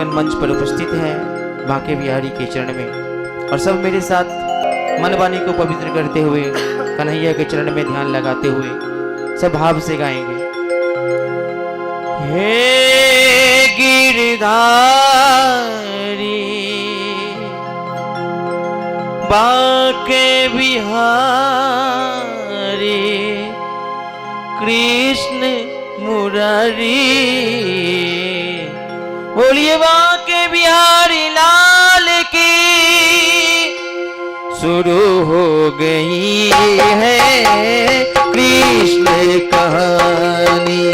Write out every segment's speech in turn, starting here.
आंगन मंच पर उपस्थित हैं बांके बिहारी के चरण में, और सब मेरे साथ मन वाणी को पवित्र करते हुए कन्हैया के चरण में ध्यान लगाते हुए सब भाव से गाएंगे। हे गिरधारी बांके बिहारी कृष्ण मुरारी, बोलिए बांके बिहारी लाल की। शुरू हो गई है कृष्ण कहानी,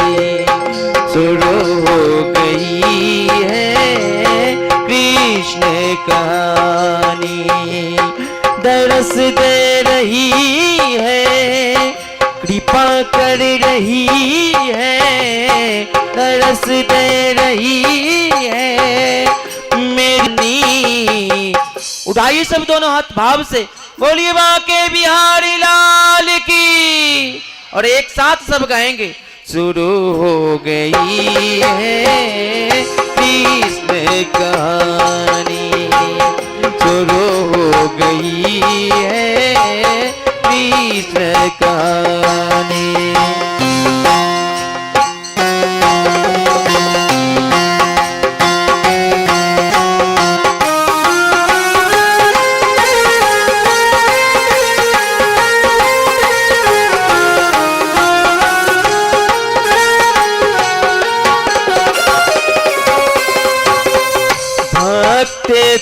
शुरू हो गई है कृष्ण कहानी। दरस दे रही है, कृपा कर रही है, दरस दे रही है मेरी। उठाइए सब दोनों हाथ भाव से, बोलिए बांके बिहारी लाल की, और एक साथ सब गाएंगे। शुरू हो गई है कृष्ण कहानी, शुरू हो गई है कृष्ण कहानी।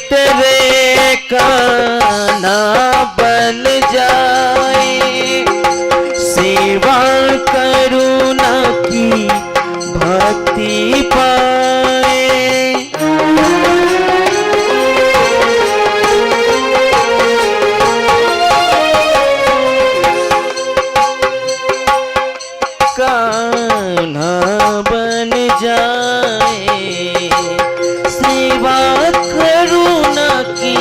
तेरे काना बन जाए, सेवा करुणा की भक्ति पाए। कान्हा बन जाए, सेवा करुणा की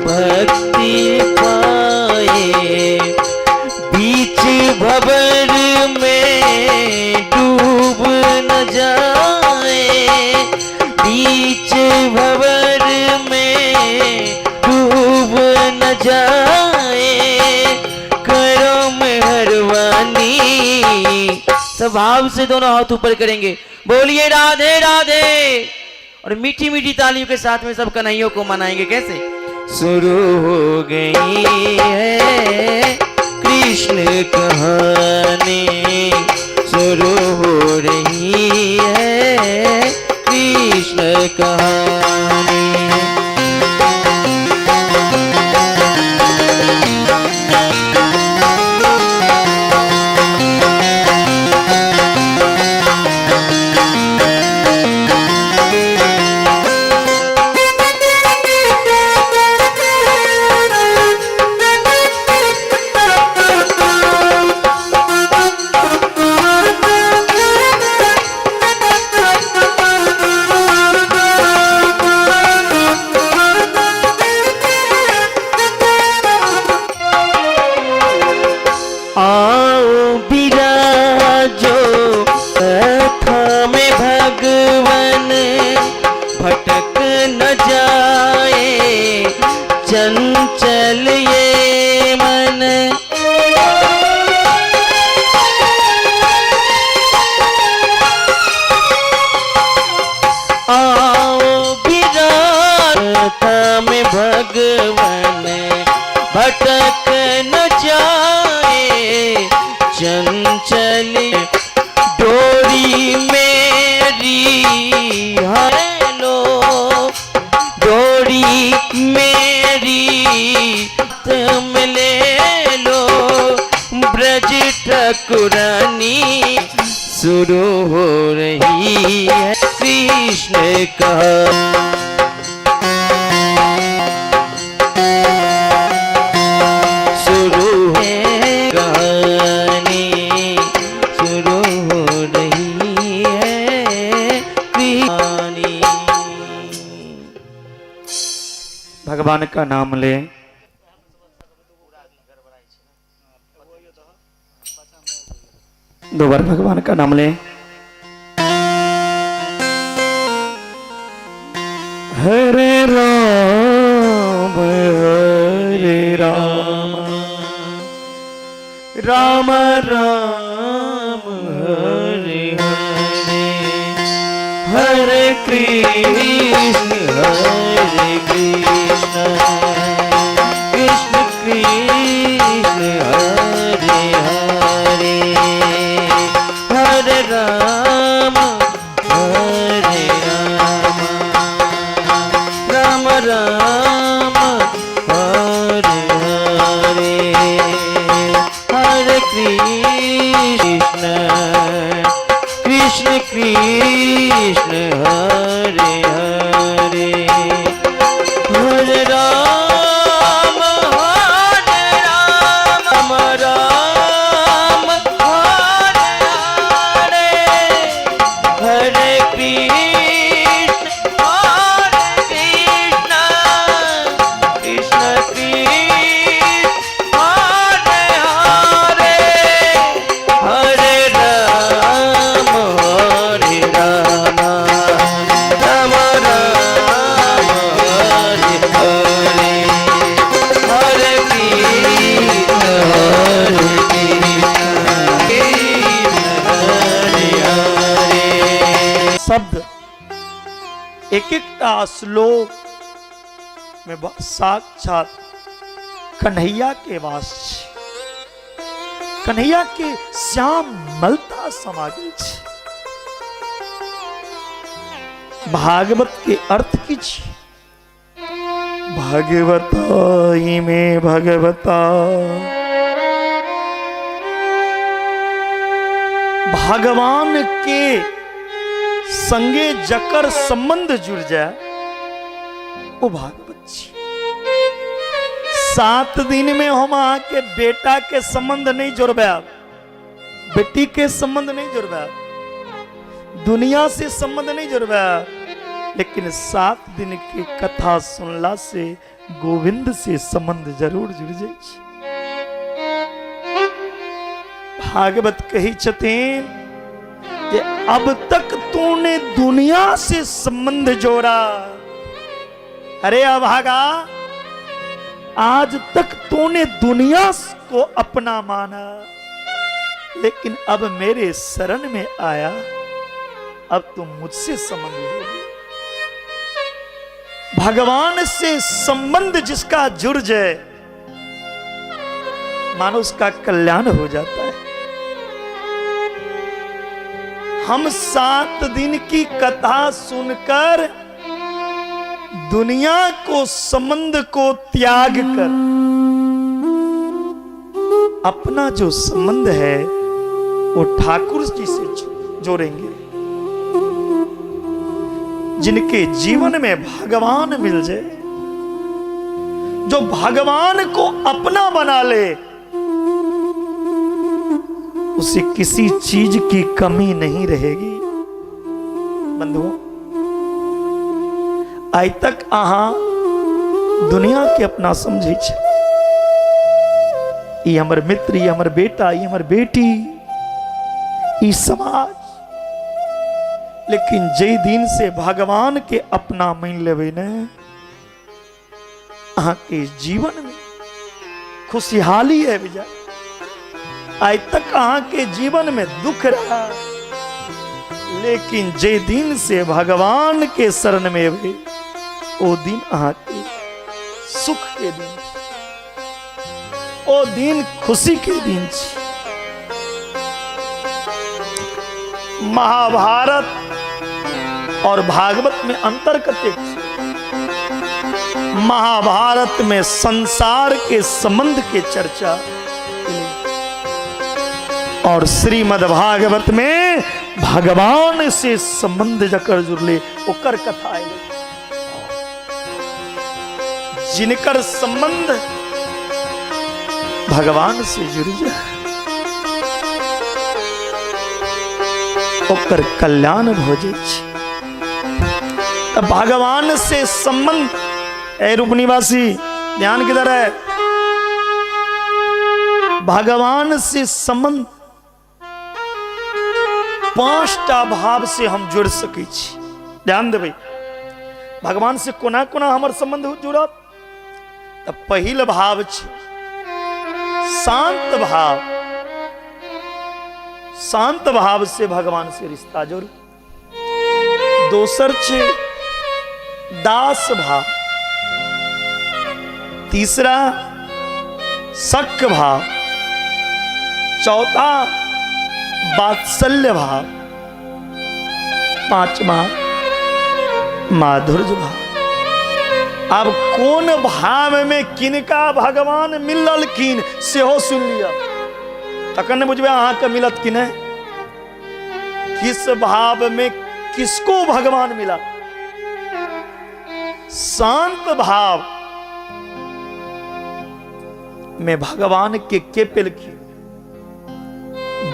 भक्ति पाए। बीच भंवर में डूब न जाए, बीच भंवर में डूब न जाए। करो मेहरबानी, स्वभाव से दोनों हाथ ऊपर करेंगे, बोलिए राधे राधे, और मीठी मीठी तालियों के साथ में सब कन्हैया को मनाएंगे। कैसे? शुरू हो गई है कृष्ण कहानी, शुरू हो रही है कृष्ण कहानी। चंचल ये मन, आओ विराता में भगवन भटक न जाए। चंचल डोरी मेरी है लो, डोरी मेरी तुम ले लो। ब्रज ठाकुरानी, शुरू हो रही है कृष्ण का। शुरू है कहानी, शुरू हो रही है कहानी। भगवान का नाम ले, दो बार भगवान का नाम ले। हरे राम हरे राम राम राम हरे हरे हरे कृष्ण कृष्ण कृष्ण हरे हरे हरे राम हरे राम राम राम हरे हरे हरे कृष्ण कृष्ण कृष्ण हरे हरे हरे राम राम राम हरे हरे हरे कृष्ण कृष्ण कृष्ण हरे हरे हरे राम राम राम हरे हरे हरे कृष्ण हरे शब्द एक एक श्लोक में साक्षात कन्हैया के वास छे, कन्हैया के श्याम मलता समागल छे। भागवत के अर्थ की छे भगवताई में भगवता भगवान के संगे जकर संबंध जुड़ जाए वो भागवत छी। 7 दिन में हम आके बेटा के संबंध नहीं जोड़बे, बेटी के संबंध नहीं जोड़बे, दुनिया से संबंध नहीं जोड़बे, लेकिन 7 दिन की कथा सुनला से गोविंद से संबंध जरूर जुड़ जाए। भागवत कही छथिन कि अब तक तूने दुनिया से संबंध जोड़ा, अरे अभागा आज तक तूने दुनिया को अपना माना, लेकिन अब मेरे शरण में आया, अब तुम मुझसे संबंध जोड़ो। भगवान से संबंध जिसका जुड़ जाए मानो उसका कल्याण हो जाता है। हम 7 दिन की कथा सुनकर दुनिया को संबंध को त्याग कर अपना जो संबंध है वो ठाकुर जी से जोड़ेंगे। जिनके जीवन में भगवान मिल जाए, जो भगवान को अपना बना ले, उसे किसी चीज की कमी नहीं रहेगी। बंधुओं, आज तक अहाँ दुनिया के अपना समझे छे, ये हमर मित्र, ये हमर बेटा, ये हमर बेटी, ये समाज, लेकिन जे दिन से भगवान के अपना मान लेवे ने, अहाँ के जीवन में खुशहाली है विजय। आज तक अहाँ के जीवन में दुख रहा, लेकिन जे दिन से भगवान के शरण में वे, वो दिन अहाँ के सुख के दिन, वो दिन खुशी के दिन छे। महाभारत और भागवत में अंतर कतेक छे? महाभारत में संसार के संबंध के चर्चा और श्रीमद् भागवत में भगवान से संबंध जकर जुड़ले ओकर कथा है। जिनकर संबंध भगवान से जुड़ जाए ओकर कल्याण हो जाए। भगवान से संबंध, ए रूप निवासी ध्यान किधर है? भगवान से संबंध 5टा भाव से हम जुड़ सके छी। ध्यान देबै, भगवान से कोना कोना हमर संबंध जुड़त। तब पहिल भाव छे शांत भाव। शांत भाव से भगवान से रिश्ता जोड़ू। दोसर छे दास भाव। तीसरा शक भाव। चौथा वात्सल्य भाव। पांचवा माधुर्य भाव। अब कौन भाव में किनका भगवान मिलल किन सेहो सुन लिया। तखन ने बुझबे अहाँ के मिलत कि नहीं, किस भाव में किसको भगवान मिला। शांत भाव में भगवान के पेल की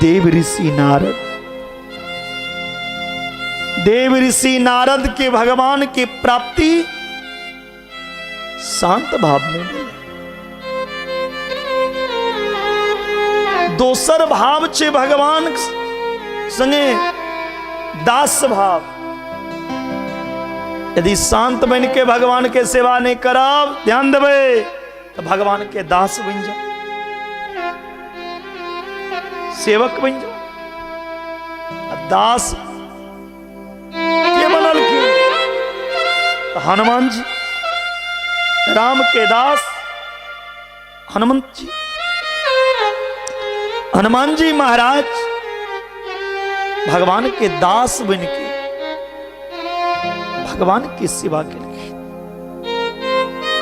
देव ऋषि नारद। देव ऋषि नारद के भगवान की प्राप्ति शांत भाव में मिली। दोसर भाव छे भगवान संगे दास भाव। यदि शांत बन के भगवान के सेवा नहीं करब, ध्यान देवे, तो भगवान के दास बन जाओ, सेवक बन जाओ। दास के बनल की? तो हनुमान जी, राम के दास हनुमंत जी। हनुमान जी महाराज भगवान के दास बन के भगवान की सेवा के लिए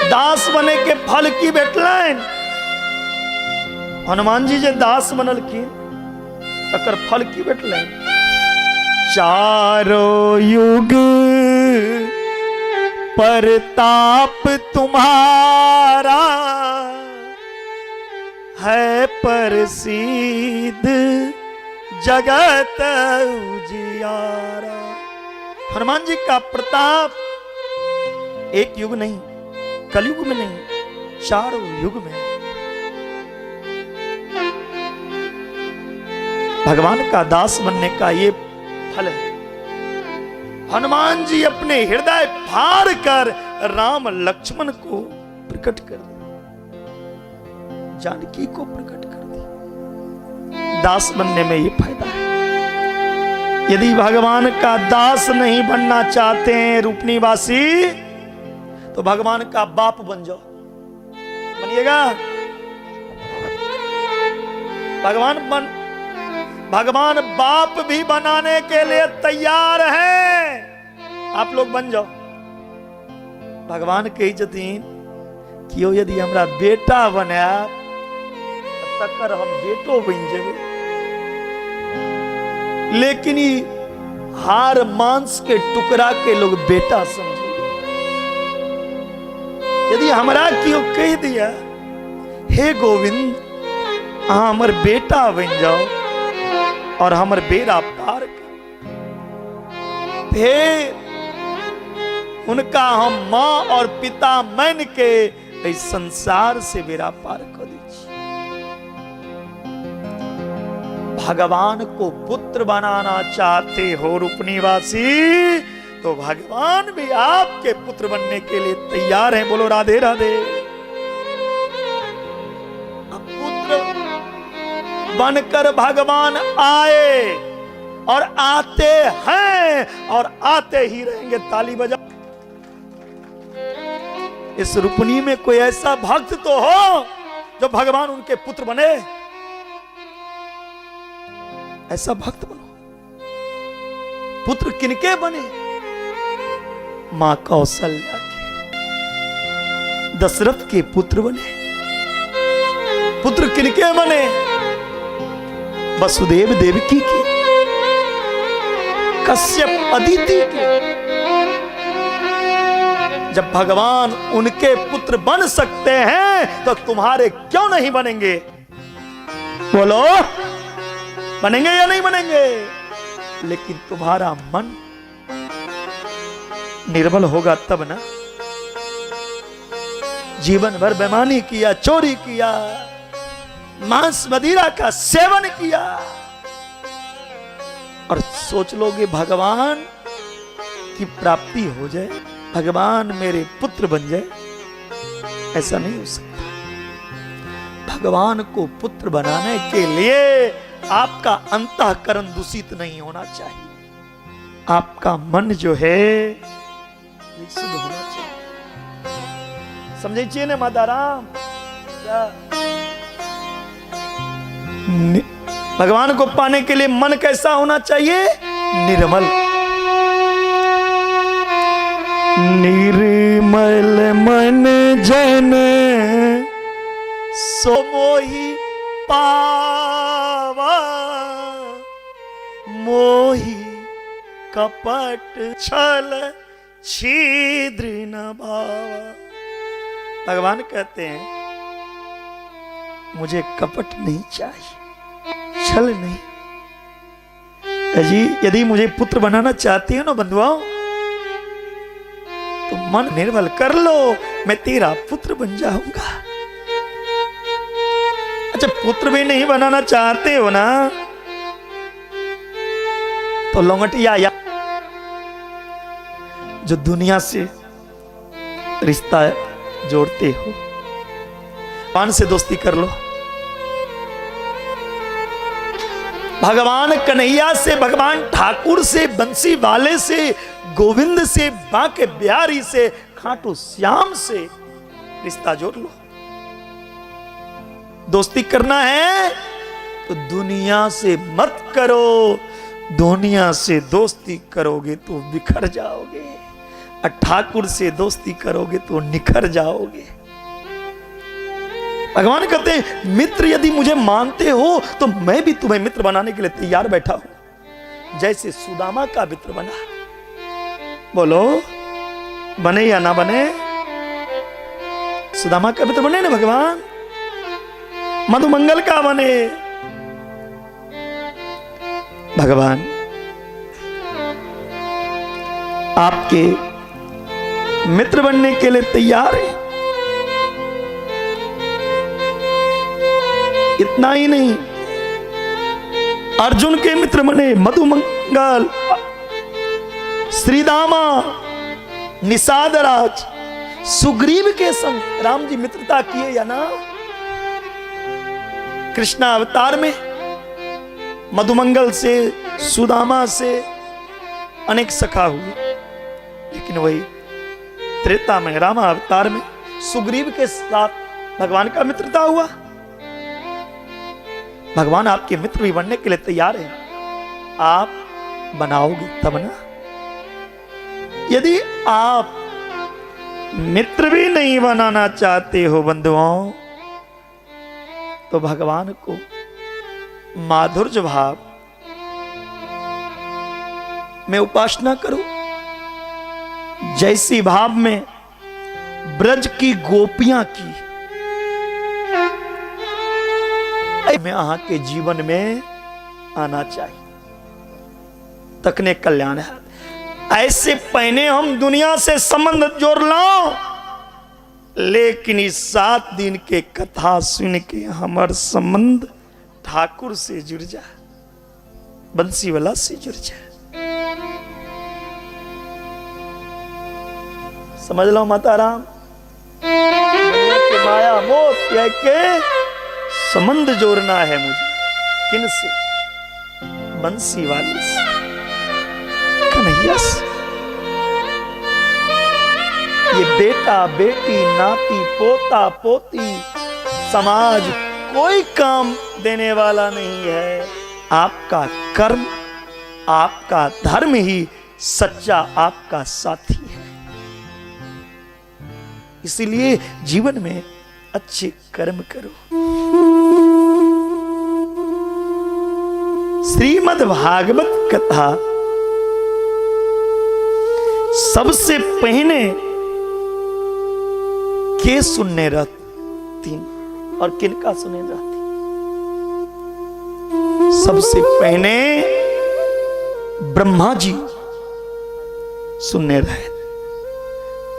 दास बने के फल की भेटलन। हनुमान जी जे दास बनल की तकर फल की भेटलन। चारों युग परताप तुम्हारा है प्रसिद्ध जगत उजियारा। हनुमान जी का प्रताप एक युग नहीं, कलयुग में नहीं, चारों युग में। भगवान का दास बनने का ये फल है। हनुमान जी अपने हृदय फाड़ कर राम लक्ष्मण को प्रकट कर दिया, जानकी को प्रकट कर दिया। दास बनने में ये फायदा है। यदि भगवान का दास नहीं बनना चाहते हैं रूपनीवासी, तो भगवान का बाप बन जाओ, बनिएगा। भगवान बाप भी बनाने के लिए तैयार है। आप लोग बन जाओ। भगवान कही जतीन कि यदि हमरा बेटा बना तकर हम बेटो बन जेबे। लेकिन हार मांस के टुकड़ा के लोग बेटा समझे। यदि हमरा क्यों कह दिया हे गोविंद अहाँ हमर बेटा बन जाओ और हमर बेड़ा पार कर, फिर उनका हम माँ और पिता मान के इस संसार से बेड़ा पार कर दीजिए। भगवान को पुत्र बनाना चाहते हो रूपनीवासी, तो भगवान भी आपके पुत्र बनने के लिए तैयार हैं। बोलो राधे राधे। अब पुत्र बनकर भगवान आए और आते हैं और आते ही रहेंगे। ताली बजा। इस रूपनी में कोई ऐसा भक्त तो हो जो भगवान उनके पुत्र बने। ऐसा भक्त बनो। पुत्र किनके बने? मां कौशल्या के, दशरथ के पुत्र बने। पुत्र किनके बने? वसुदेव देवकी के, कश्यप अदिति के। जब भगवान उनके पुत्र बन सकते हैं तो तुम्हारे क्यों नहीं बनेंगे? बोलो, बनेंगे या नहीं बनेंगे? लेकिन तुम्हारा मन निर्बल होगा तब ना। जीवन भर बेईमानी किया, चोरी किया, मांस मदिरा का सेवन किया और सोच लोगे भगवान की प्राप्ति हो जाए, भगवान मेरे पुत्र बन जाए, ऐसा नहीं हो सकता। भगवान को पुत्र बनाने के लिए आपका अंतःकरण दूषित नहीं होना चाहिए, आपका मन जो है शुद्ध होना चाहिए। समझे चाहिए ना माता राम? भगवान को पाने के लिए मन कैसा होना चाहिए? निर्मल। निर्मल मन जन सो मोहि पावा, मोहि कपट छल छिद्र न भावा। भगवान कहते हैं मुझे कपट नहीं चाहिए, छल नहीं। जी यदि मुझे पुत्र बनाना चाहती हो ना बंधुओं, तो मन निर्मल कर लो, मैं तेरा पुत्र बन जाऊंगा। अच्छा पुत्र भी नहीं बनाना चाहते हो ना, तो लौंगटिया या जो दुनिया से रिश्ता जोड़ते हो, पान से दोस्ती कर लो। भगवान कन्हैया से, भगवान ठाकुर से, बंसी वाले से, गोविंद से, बांके बिहारी से, खाटू श्याम से रिश्ता जोड़ लो। दोस्ती करना है तो दुनिया से मत करो, दुनिया से दोस्ती करोगे तो बिखर जाओगे, और ठाकुर से दोस्ती करोगे तो निखर जाओगे। भगवान कहते हैं मित्र यदि मुझे मानते हो तो मैं भी तुम्हें मित्र बनाने के लिए तैयार बैठा हूं, जैसे सुदामा का मित्र बना। बोलो बने या ना बने? सुदामा का मित्र बने ना भगवान, मधुमंगल का बने। भगवान आपके मित्र बनने के लिए तैयार है। इतना ही नहीं, अर्जुन के मित्र बने, मधुमंगल, श्रीदामा, निषादराज, सुग्रीव के संग राम जी मित्रता किए या ना? कृष्णा अवतार में मधुमंगल से, सुदामा से अनेक सखा हुए, लेकिन वही त्रेता में रामा अवतार में सुग्रीव के साथ भगवान का मित्रता हुआ। भगवान आपके मित्र भी बनने के लिए तैयार है, आप बनाओगे तब ना। यदि आप मित्र भी नहीं बनाना चाहते हो बंधुओं, तो भगवान को माधुर्य भाव में उपासना करो, जैसी भाव में ब्रज की गोपियां की में यहाँ के जीवन में आना चाहिए, तकने कल्याण है। ऐसे पहने हम दुनिया से संबंध जोड़ लो, लेकिन इस 7 दिन के कथा सुन के हमार संबंध ठाकुर से जुड़ जाए, बंसी वाला से जुड़ जाए। समझ लो माता राम, के माया मोह त्याग के संबंध जोड़ना है मुझे, किन से? बंसी वाले से, कन्हैया से। ये बेटा बेटी नाती पोता पोती समाज कोई काम देने वाला नहीं है, आपका कर्म, आपका धर्म ही सच्चा आपका साथी है। इसीलिए जीवन में अच्छे कर्म करो। श्रीमद् भागवत कथा सबसे पहले के सुनने रहती और किनका सुने रहती? सबसे पहले ब्रह्मा जी सुनने रहे।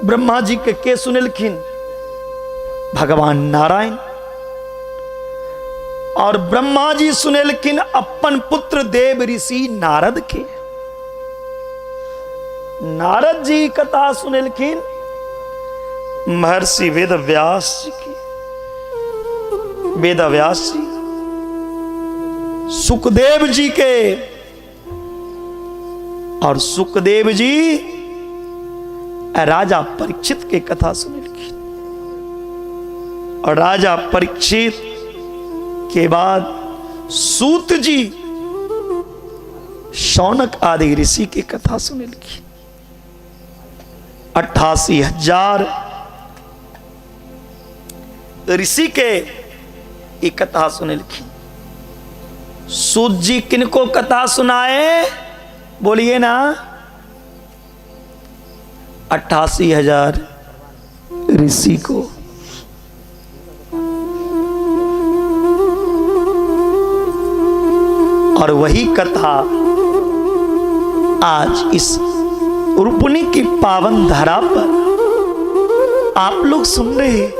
ब्रह्मा जी के सुनलखिन भगवान नारायण, और ब्रह्मा जी सुनेलखिन अपन पुत्र देव ऋषि नारद के। नारद जी कथा सुनलखिन महर्षि वेदव्यास जी की। वेदव्यास जी सुखदेव जी के, और सुखदेव जी राजा परीक्षित के कथा सुनलखिन। और राजा परीक्षित के बाद सूत जी शौनक आदि ऋषि की कथा सुनलखिन। 88,000 ऋषि के ये कथा सुनलखिन। सूत जी किनको कथा सुनाए, बोलिए ना? 88,000 ऋषि को। और वही कथा आज इस रूपनी की पावन धरा पर आप लोग सुन रहे हैं।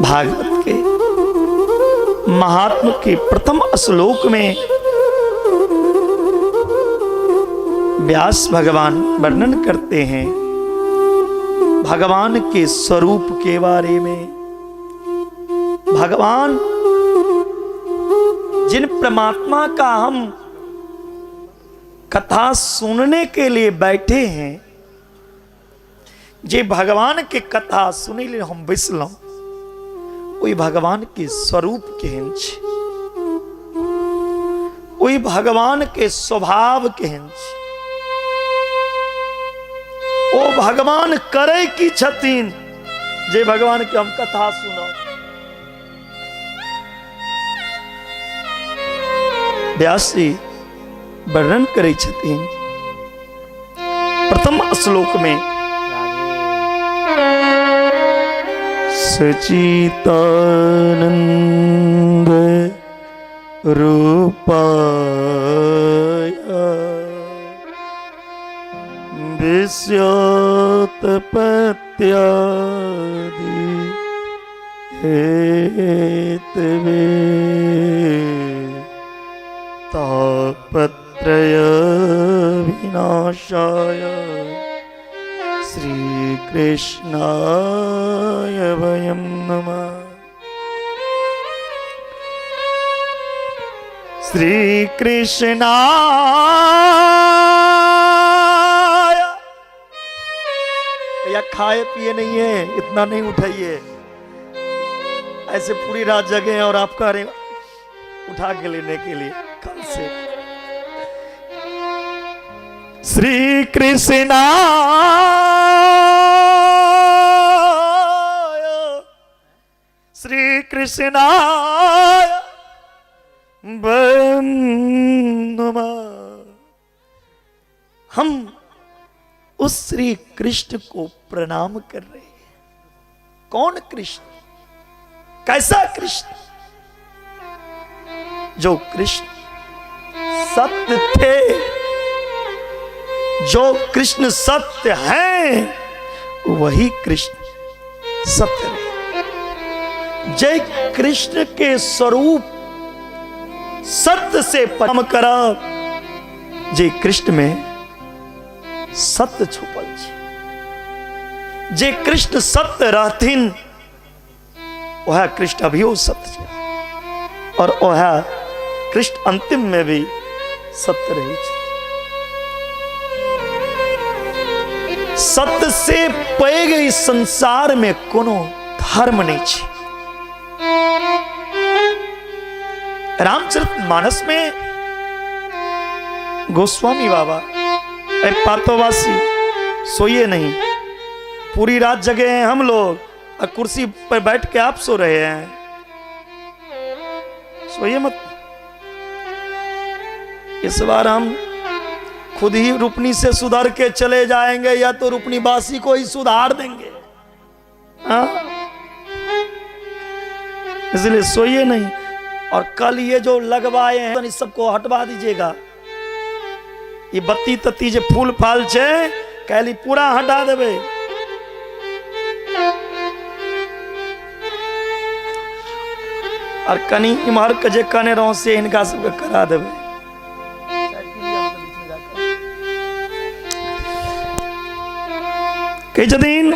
भागवत के महात्म के प्रथम श्लोक में व्यास भगवान वर्णन करते हैं भगवान के स्वरूप के बारे में। भगवान जिन परमात्मा का हम कथा सुनने के लिए बैठे हैं, जे भगवान के कथा सुने लिए हम बैसलौं, वही भगवान के स्वरूप केहन छै, वही भगवान के स्वभाव केहन छै, ओ भगवान करे की छथिन जे भगवान के हम कथा सुनो। व्यास जी वर्णन करे छथिन प्रथम श्लोक में, सचितानंद रूपाय विश्योत्पत्त्यादि हेतवे तापत्रय विनाशाय श्री कृष्णाय वयं नमः। श्री कृष्णाय। या खाए पिए नहीं है, इतना नहीं उठाइए, ऐसे पूरी रात जगे हैं और आप कह रहे उठा के लेने के लिए कल से। श्री कृष्णाय, श्री कृष्णाय वयं नमः। हम उस श्री कृष्ण को प्रणाम कर रहे हैं। कौन कृष्ण? कैसा कृष्ण? जो कृष्ण सत्य थे, जो कृष्ण सत्य हैं, वही कृष्ण सत्य है। जय कृष्ण के स्वरूप सत्य से परम करा, जय कृष्ण में सत्य छुपल छै। जे कृष्ण सत्य रहथिन, वह कृष्ण अभियो सत्य छै, और वह कृष्ण अंतिम में भी सत्य रही छै। सत्य से पैघ इस संसार में कोनो धर्म नहीं छै। रामचरितमानस में गोस्वामी बाबा, पातोवासी सोइए नहीं, पूरी रात जगे हैं हम लोग, और कुर्सी पर बैठ के आप सो रहे हैं। सोइए मत। इस बार हम खुद ही रुपनी से सुधर के चले जाएंगे, या तो रुपनी बासी को ही सुधार देंगे। इसलिए सोइए नहीं। और कल ये जो लगवाए हैं, इस सबको हटवा दीजिएगा। ये बत्ती तत्ती जो फूल फाल छे, कैली पूरा हटा देवे। और कनी इमहर के जे कने रहो से इनका सबके करा देवे। के जदीन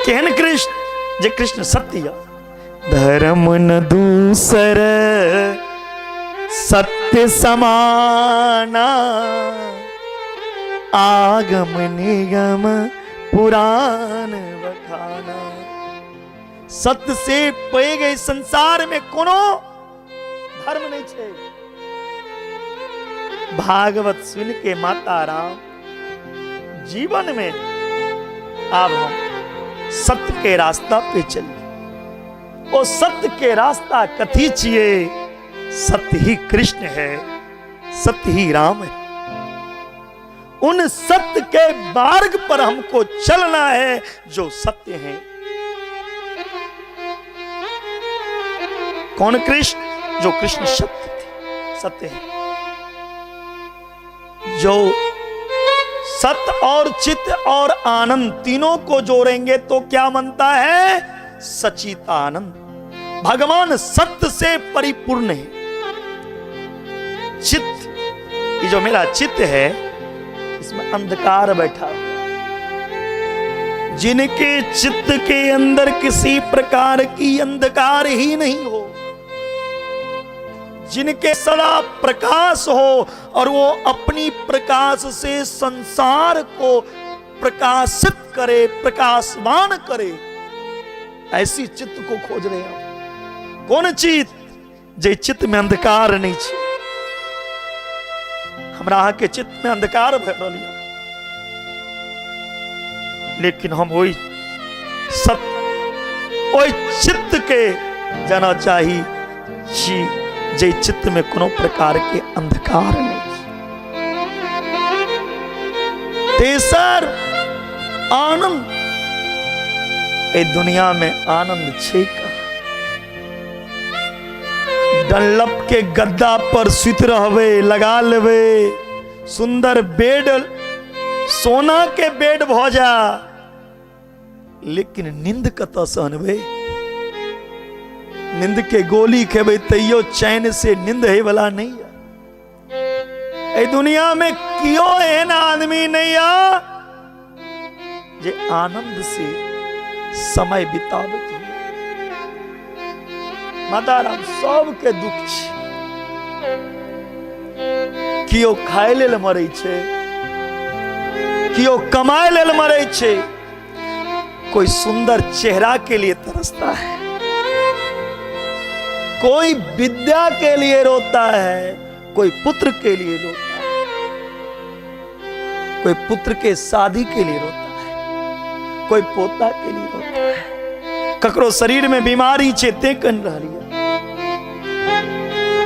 केहन कृष्ण जे कृष्ण सत्य धर्म न दूसर सत्य समाना आगम निगम पुराण बखाना। सत्य से पे गए संसार में कोनो धर्म नहीं छे। भागवत सुन के माता राम जीवन में अब हम सत्य के रास्ता पे चलिए। वो सत्य के रास्ता कथी छिए? सत्य ही कृष्ण है, सत्य ही राम है। उन सत्य के मार्ग पर हमको चलना है जो सत्य है। कौन कृष्ण? जो कृष्ण सत्य थे, सत्य है। जो सत्य और चित्त और आनंद तीनों को जोड़ेंगे तो क्या बनता है? सचित आनंद। भगवान सत्य से परिपूर्ण है। चित्त, ये जो मेरा चित्त है इसमें अंधकार बैठा हुआ। जिनके चित्त के अंदर किसी प्रकार की अंधकार ही नहीं हो, जिनके सदा प्रकाश हो और वो अपनी प्रकाश से संसार को प्रकाशित करे, प्रकाशवान करे, ऐसी चित्त को खोज रहे हैं। कौन चित्त? जे चित्त में अंधकार नहीं छे। हमरा के चित्त में अंधकार भर लिया, लेकिन हम वही सत्य, वही चित्त के जाना चाहिए जी, जे चित्त में कोनो प्रकार के अंधकार नहीं। तेसर आनंद। ए दुनिया में आनंद छे का? डंलप के गद्दा पर सुत रहवे, लगा लेवे, सुंदर बेड, सोना के बेड भोजा, लेकिन नींद कत सहनवे? नींद के गोली खेबे तैयो चैन से नींद है वाला नहीं है। ए दुनिया में क्यों एहन आदमी नहीं आ जे आनंद से समय बितावत हो? माता राम सबके दुख छे। कियो खाए लेल मरे छे, कियो कमाए लेल मरे छे, कोई सुंदर चेहरा के लिए तरसता है, कोई विद्या के लिए रोता है, कोई पुत्र के लिए रोता है, कोई पुत्र के शादी के लिए रोता है, कोई पोता के लिए रोता है। ककरो शरीर में बीमारी चेते कन रही है।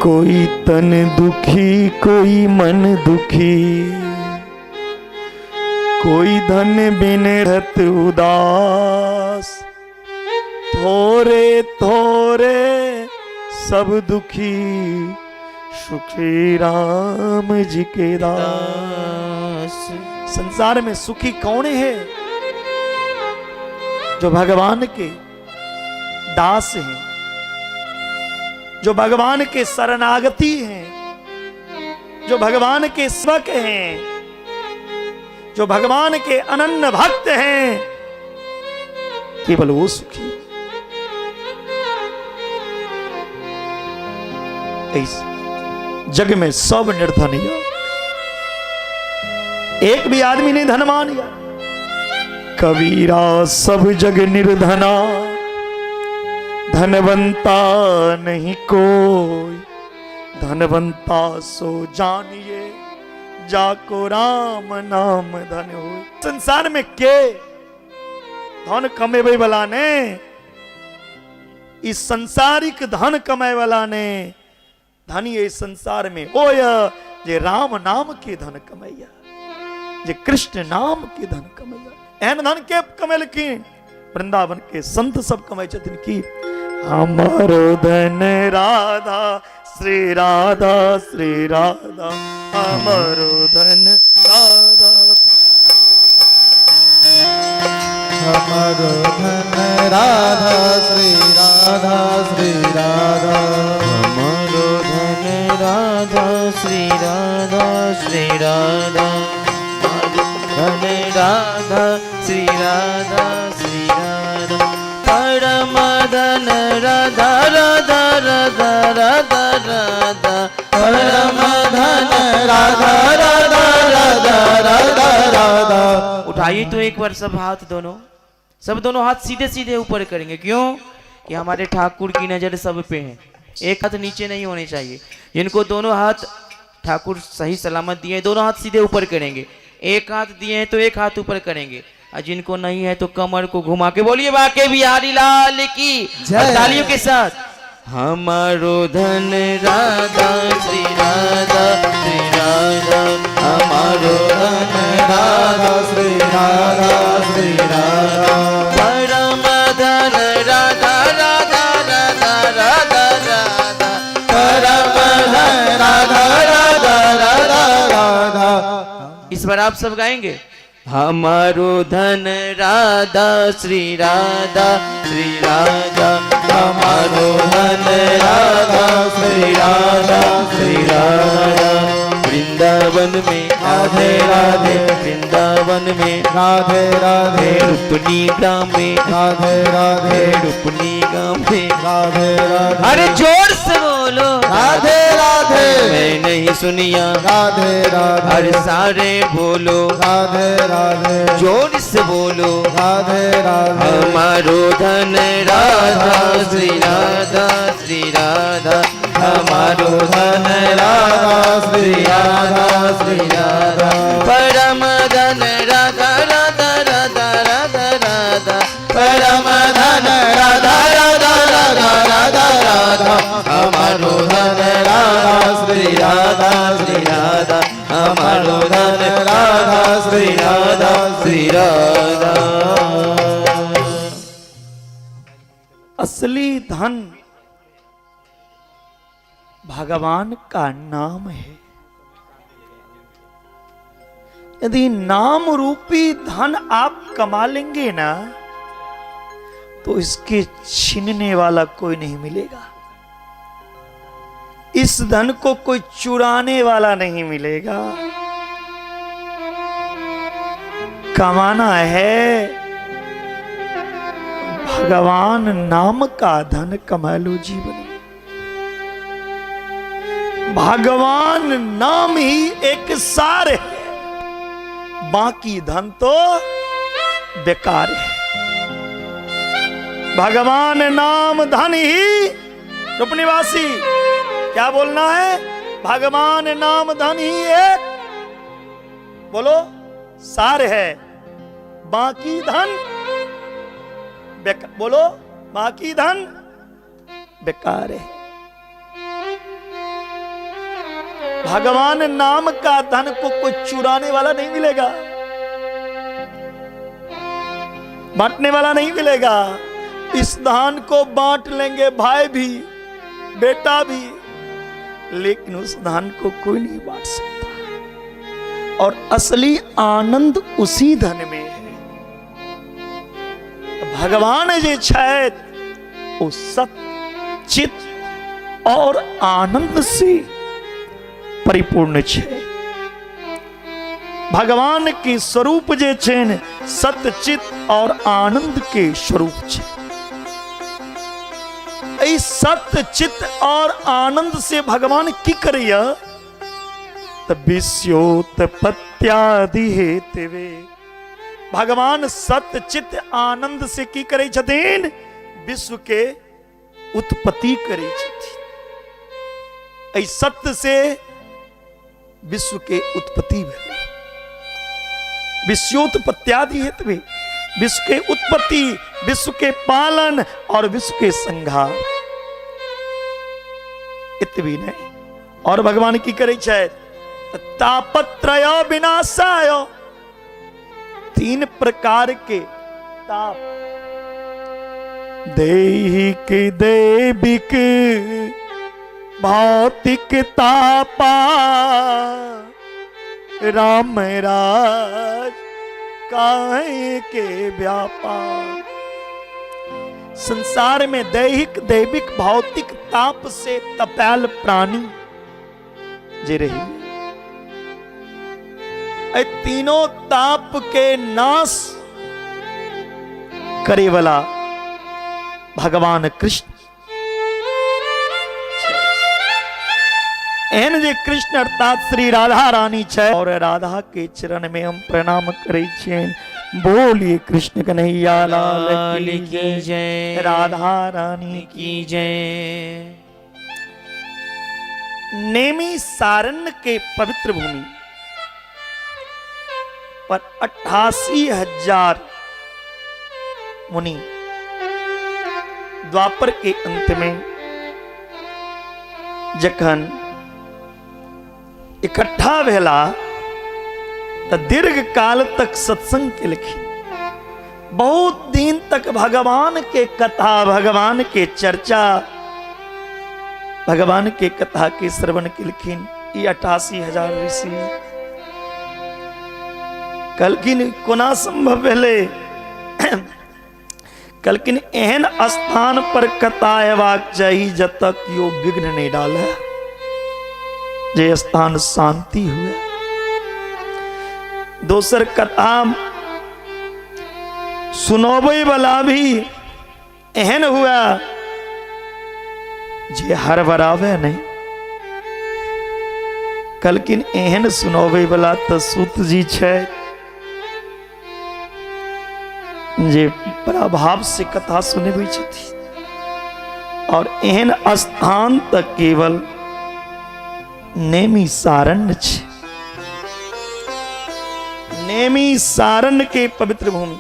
कोई तन दुखी, कोई मन दुखी, कोई धन बिन रहत उदास, थोरे थोरे सब दुखी, सुखी राम जी के दास। संसार में सुखी कौन है? जो भगवान के दास हैं, जो भगवान के शरणागति हैं, जो भगवान के सेवक हैं, जो भगवान के अनन्य भक्त हैं, केवल वो सुखी। इस जग में सब निर्धन है, एक भी आदमी नहीं धनवान है। कबीरा सब जग निर्धना, धनवंता नहीं कोई, धनवंता सो जानिए, जाको राम नाम धन हो। संसार में के धन कमेबे वाला ने, इस संसारिक धन कमाए वाला ने, धनी ये संसार में ओ जे राम नाम के धन कमैया, जे कृष्ण नाम के धन कमैया। एहन धन के कमेल की? वृंदावन के संत सब कमाई छथिन की हमारो धन राधा श्री राधा श्री राधा, हमारो धन राधा, हमारो धन राधा श्री राधा श्री राधा, हमारो धन राधा श्री राधा श्री राधा, धन राधा श्री राधा श्री राधा परम धन राधा राधा राधा राधा राधा परम धन राधा राधा राधा राधा राधा। उठाइए तो एक बार सब हाथ दोनों, सब दोनों हाथ सीधे सीधे ऊपर करेंगे। क्यों? कि हमारे ठाकुर की नजर सब पे है। एक हाथ नीचे नहीं होने चाहिए। जिनको दोनों हाथ ठाकुर सही सलामत दिए दोनों हाथ सीधे ऊपर करेंगे। एक हाथ दिए हैं तो एक हाथ ऊपर करेंगे, और जिनको नहीं है तो कमर को घुमा के बोलिए बाके बिहारी लाल की जय। तालियों के साथ। हमारो धन राधा श्री राधा श्री राधा हमारो धन राधा श्री राधा श्री राधा परम धन राधा राधा राधा राधा राधा परम धन राधा राधा राधा राधा। इस बार आप सब गाएंगे। हमारो धन राधा श्री राधा श्री राधा हमारो धन राधा श्री राधा श्री राधा। वृंदावन में राधे राधे वृंदावन में राधे राधे रुक्मिणी ग्राम में राधे राधे रुक्मिणी ग्राम में राधे राधे। अरे जोर से बोलो राधे राधे मैं नहीं सुनिया। राधे राधे अरे सारे बोलो राधे राधे जोर से बोलो। राधे राधे हमारो धन राधा श्री राधा श्री राधा हमारो धन राधा श्री राधा श्री राधा परम धन राधा राधा राधा राधा राधा परम धन राधा राधा राधा राधा राधा हमारो धन राधा श्री राधा श्री राधा हमारो धन राधा श्री राधा श्री राधा। असली धन भगवान का नाम है। यदि नाम रूपी धन आप कमा लेंगे ना तो इसके छीनने वाला कोई नहीं मिलेगा। इस धन को कोई चुराने वाला नहीं मिलेगा। कमाना है भगवान नाम का धन कमा लो जीवन में। भगवान नाम ही एक सार है, बाकी धन तो बेकार है। भगवान नाम धन ही रूप निवासी क्या बोलना है? भगवान नाम धन ही एक बोलो सार है, बाकी धन बोलो बाकी धन बेकार है। भगवान नाम का धन को कोई चुराने वाला नहीं मिलेगा, बांटने वाला नहीं मिलेगा। इस धन को बांट लेंगे भाई भी बेटा भी, लेकिन उस धन को कोई नहीं बांट सकता। और असली आनंद उसी धन में है। भगवान जी छैत वो सत चित और आनंद से परिपूर्ण छे। भगवान के स्वरूप जे छे सत चित और आनंद के स्वरूप छे। सत चित और आनंद से भगवान की करिया विश्योत्पत्त्यादि हेतवे। भगवान सत चित आनंद से की करे छथिन, विश्व के उत्पत्ति करे छथिन। सत्य से विश्व के उत्पत्ति भेले। विश्वोत्पत्त्यादि हेतवे, विश्व के उत्पत्ति, विश्व के पालन और विश्व के संहार इतवी नहीं। और भगवान की करे छे तापत्रय विनाशाय। तीन प्रकार के ताप, दैहिक दैविक भौतिक तापा, राम राज काहे के व्यापार। संसार में दैहिक दैविक भौतिक ताप से तपैल प्राणी जे रही, तीनों ताप के नाश करे वाला भगवान कृष्ण एहन जे कृष्ण अर्थात श्री राधा रानी छे और राधा के चरण में हम प्रणाम करे छियन। बोलिए कृष्ण कन्हैया लाल की जय, राधा रानी की जय। नेमी सारण्य के पवित्र भूमि पर 88,000 मुनि द्वापर के अंत में जखन इकट्ठा भेला तो दीर्घ काल तक सत्संग के लिखी, बहुत दिन तक भगवान के कथा, भगवान के चर्चा, भगवान के कथा के श्रवण के लिखिन। ये 88,000 ऋषि कलकिन कोना संभव भेले कलकिन एहन स्थान पर कथा हेबाक चाही जत तक यो विघ्न नहीं डाले, जे स्थान शांति हुए। दोसर कथा सुनोबे वाला भी एहन हुआ जे हर बरावे नहीं। कलकिन एहन सुनोबे वाला तो सूत जी छे जे प्रभाव से कथा सुनबे छथि और एहन स्थान तक केवल नेमी सारण्य छे। नेमी सारण्य के पवित्र भूमि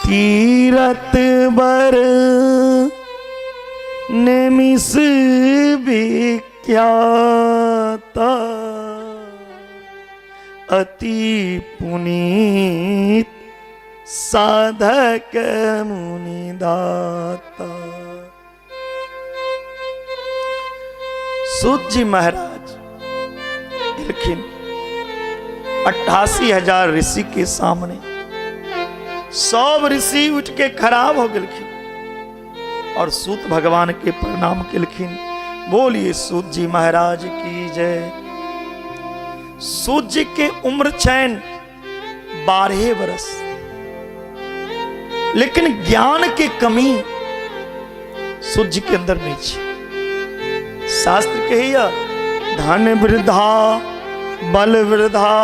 तीरथ बर नेमिस विख्याता अति पुनीत साधक मुनि दाता। सूत जी महाराज लिखिन 88,000 ऋषि के सामने सब ऋषि उठ के खराब हो गए और सूत भगवान के प्रणाम के लिखिन। बोलिए सूत जी महाराज की जय। सूत जी के उम्र चैन 12 वर्ष, लेकिन ज्ञान की कमी सूत जी के अंदर नहीं थी। शास्त्र कहिया धन वृद्धा बल वृद्धा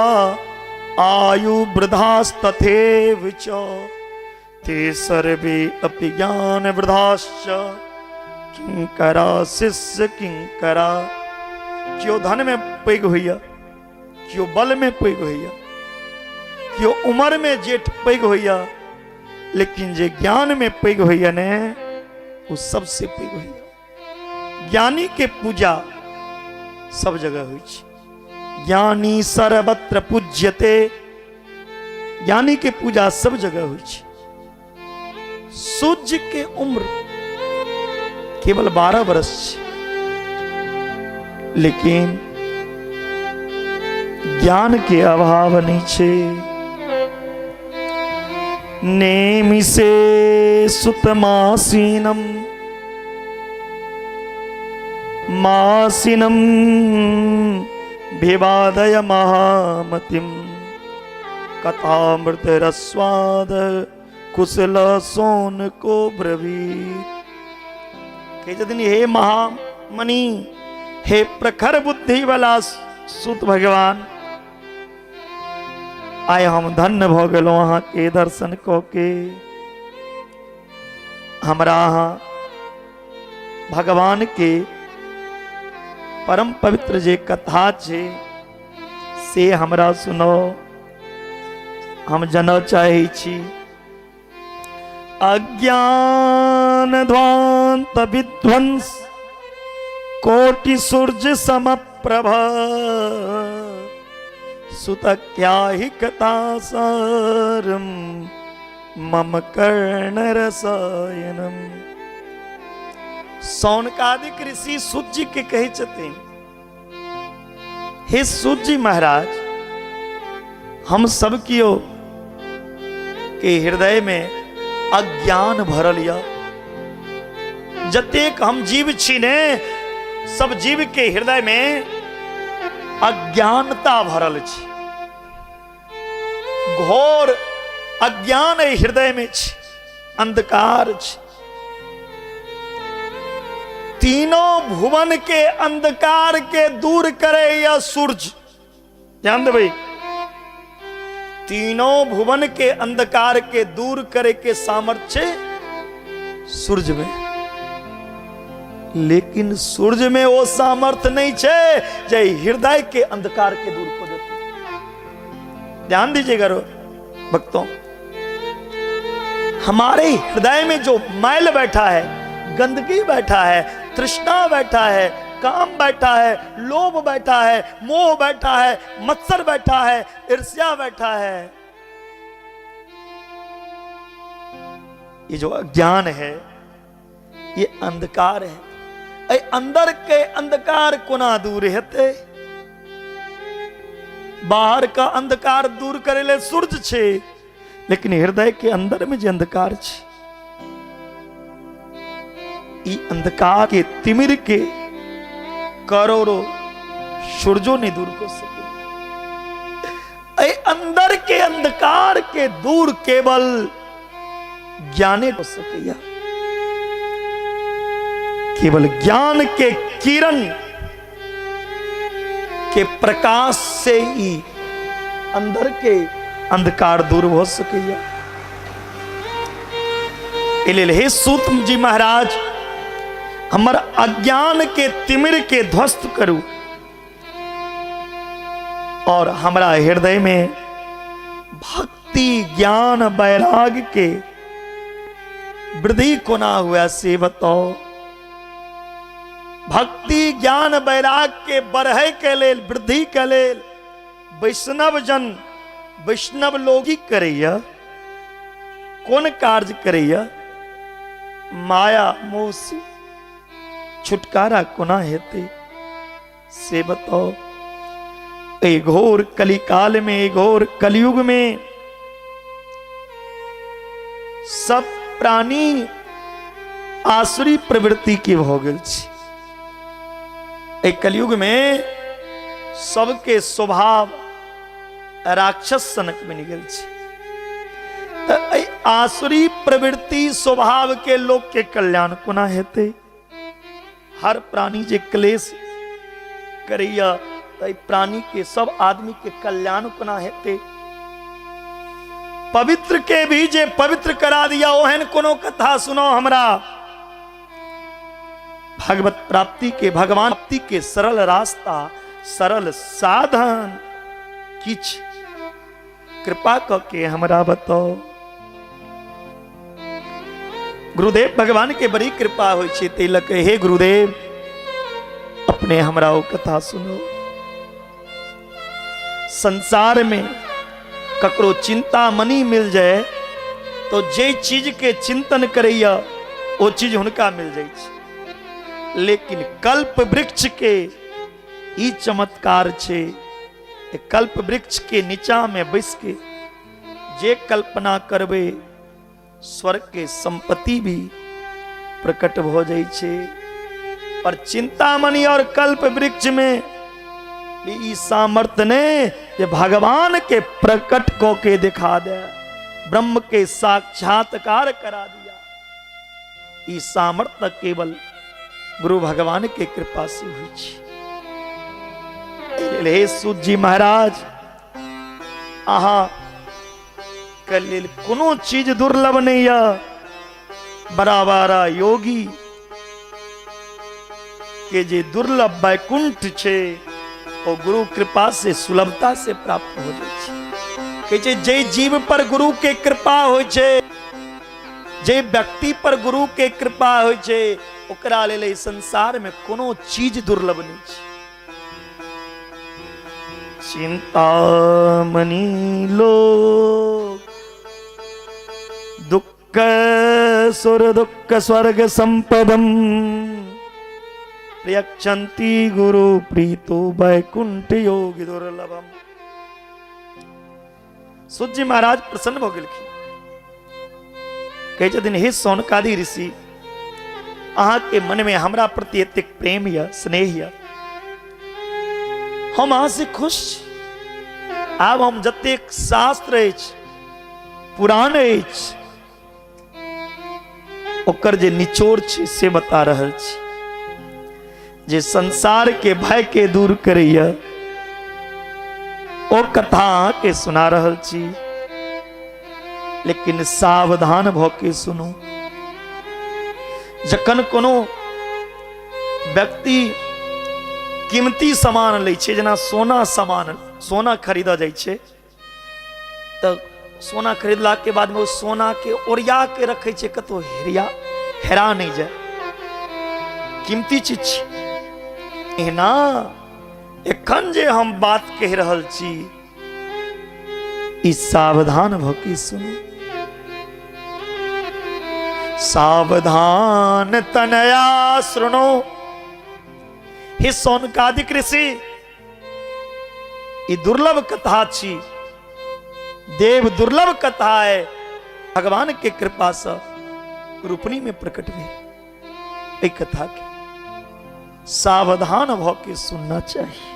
आयु वृद्धास्तथैव च ते सर्वे अपि ज्ञान वृद्धाश्च किंकरा शिष्य किंकरा। क्यों धन में पैग होइया, क्यों बल में पैग होइया, क्यों उम्र में जेठ पैग होइया, लेकिन जे ज्ञान में पैग होइया ने वो सबसे पैग होइया। ज्ञानी के पूजा सब जगह हुई छे। ज्ञानी सर्वत्र पूज्यते, ज्ञानी के पूजा सब जगह हुई छे। सूर्य के उम्र केवल 12 वर्ष छे, लेकिन ज्ञान के अभाव नहीं छे। नेमिसे सुतमासीनम मासीनम विवादय महामतिम कथामृत रस्वाद कुशल सोन को ब्रवीत। हे महामणि, हे प्रखर बुद्धि वाला सूत भगवान, आय हम धन्य भ गेलो अहाँ के दर्शन को के। हमरा अहाँ भगवान के परम पवित्र जे कथा छे से हमरा सुनो, हम जन चाहे छी। अज्ञान ध्वांत विध्वंस कोटि सूर्य समप्रभ सुत क्या ही कथा सारम मम कर्ण रसायनम। सौनकादिक ऋषि सूत जी के कहे छथिन, हे सूत जी महाराज, हम सब कियो के हृदय में अज्ञान भरल या। जतेक हम जीव छी ने, सब जीव के हृदय में अज्ञानता भरल छी। घोर अज्ञान ए हृदय में छ, अंधकार छ। तीनों भुवन के अंधकार के दूर करे यह सूरज। ध्यान दे भाई, तीनों भुवन के अंधकार के दूर करे के सामर्थ्य सूरज में, लेकिन सूरज में वो सामर्थ्य नहीं छे जय हृदय के अंधकार के दूर को देते। ध्यान दीजिएगा भक्तों, हमारे हृदय में जो मैल बैठा है, गंदगी बैठा है, तृष्णा बैठा है, काम बैठा है, लोभ बैठा है, मोह बैठा है, मत्सर बैठा है, ईर्ष्या बैठा है, ये जो अज्ञान है, ये अंधकार है। ऐ अंदर के अंधकार को ना दूर हेते, बाहर का अंधकार दूर करे ले सूरज छे, लेकिन हृदय के अंदर में जो अंधकार छे, ई अंधकार के तिमिर के करोड़ों सूरजों ने दूर कर सके। ऐ अंदर के अंधकार के दूर केवल ज्ञाने हो सके। केवल ज्ञान के किरण के प्रकाश से ही अंदर के अंधकार दूर हो सके। हे सूत जी महाराज, हमर अज्ञान के तिमिर के ध्वस्त करू और हमारा हृदय में भक्ति ज्ञान वैराग के वृद्धि को ना हुआ से बताओ। भक्ति ज्ञान वैराग के बढ़े के लेल, वृद्धि के लेल वैष्णव जन, वैष्णव लोग ही करैया। कौन कार्य करैया? माया मोह से छुटकारा कोना हेते से बताओ। ए घोर कलिकाल में, ए घोर कलयुग में सब प्राणी आसुरी प्रवृत्ति के हो गए। ए कलयुग में सबके स्वभाव राक्षस सनक में निकल छे। आसुरी प्रवृत्ति स्वभाव के लोग के कल्याण कोना हेते। हर प्राणी जे क्लेश करैया, प्राणी के सब आदमी के कल्याण कोना हेते। पवित्र के भी जे पवित्र करा दिया, ओहन कोनो कथा सुनो हमरा। भगवत प्राप्ति के, भगवान प्राप्ति के सरल रास्ता, सरल साधन किछ कृपा करके हमरा बताओ। गुरुदेव भगवान के बड़ी कृपा होई छे, तिलक हे गुरुदेव अपने हमरा वो कथा सुनो। संसार में ककरो चिंता मनी मिल जाए तो जे चीज के चिंतन करैया वो चीज हुनका मिल जाए छे। लेकिन कल्प वृक्ष के ई चमत्कार छे। कल्प वृक्ष के नीचा में बैस के जे कल्पना करबे, स्वर्ग के संपत्ति भी प्रकट हो जाए छे। और चिंतामणि और कल्प वृक्ष में भी सामर्थ्य ने जे भगवान के प्रकट को के दिखा दे, ब्रह्म के साक्षात्कार करा दिया। ई सामर्थ्य केवल गुरु भगवान के कृपा से हुई छे। हे सूत जी महाराज, आहा कलिल कोनो चीज दुर्लभ नहीं है। बराबारा योगी के जे दुर्लभ वैकुंठ छे, वो गुरु कृपा से सुलभता से प्राप्त हो जाए छे। जे जीव पर गुरु के कृपा हो छे, जे व्यक्ति पर गुरु के कृपा हो छे, ओकरा लेल संसार में कोनो चीज दुर्लभ नहीं छे। चिंतामणि लोग दुख सुर दुख स्वर्ग संपदम प्रियक्षंती गुरु प्रीतो वैकुंठ योगी दुर्लभम। सूत जी महाराज प्रसन्न हो गेलखिन। कहे छथिन, हे सौनकादि ऋषि, अहाँ के मन में हमरा प्रति एतेक प्रेम या स्नेह या, हम अहाँ से खुश छी। आब हम जतेक शास्त्र अछि पुराण अछि ओकर जे निचोड़ छै से बता रहल छी, जे संसार के भय के दूर करैया ओ कथा के सुना रहल छी। लेकिन सावधान भ के सुनू। जखन कोनो व्यक्ति कीमती सामान लै छै, जेना सोना खरीदा जाइ छै, तऽ सोना खरीदला के बाद में वो सोना के ओरिया के रखे छै, कतो हेरा नहीं जाए, कीमती चीज छै। एना एखन जे हम बात कह रहल छी, ई सावधान भ के सुनू। सावधान तनया सुनो, हे सौनकादिक ऋषि, ई दुर्लभ कथा छी, देव दुर्लभ कथा है, भगवान के कृपा से रूपनी में प्रकट भेल। एक कथा के सावधान भ के सुनना चाहिए,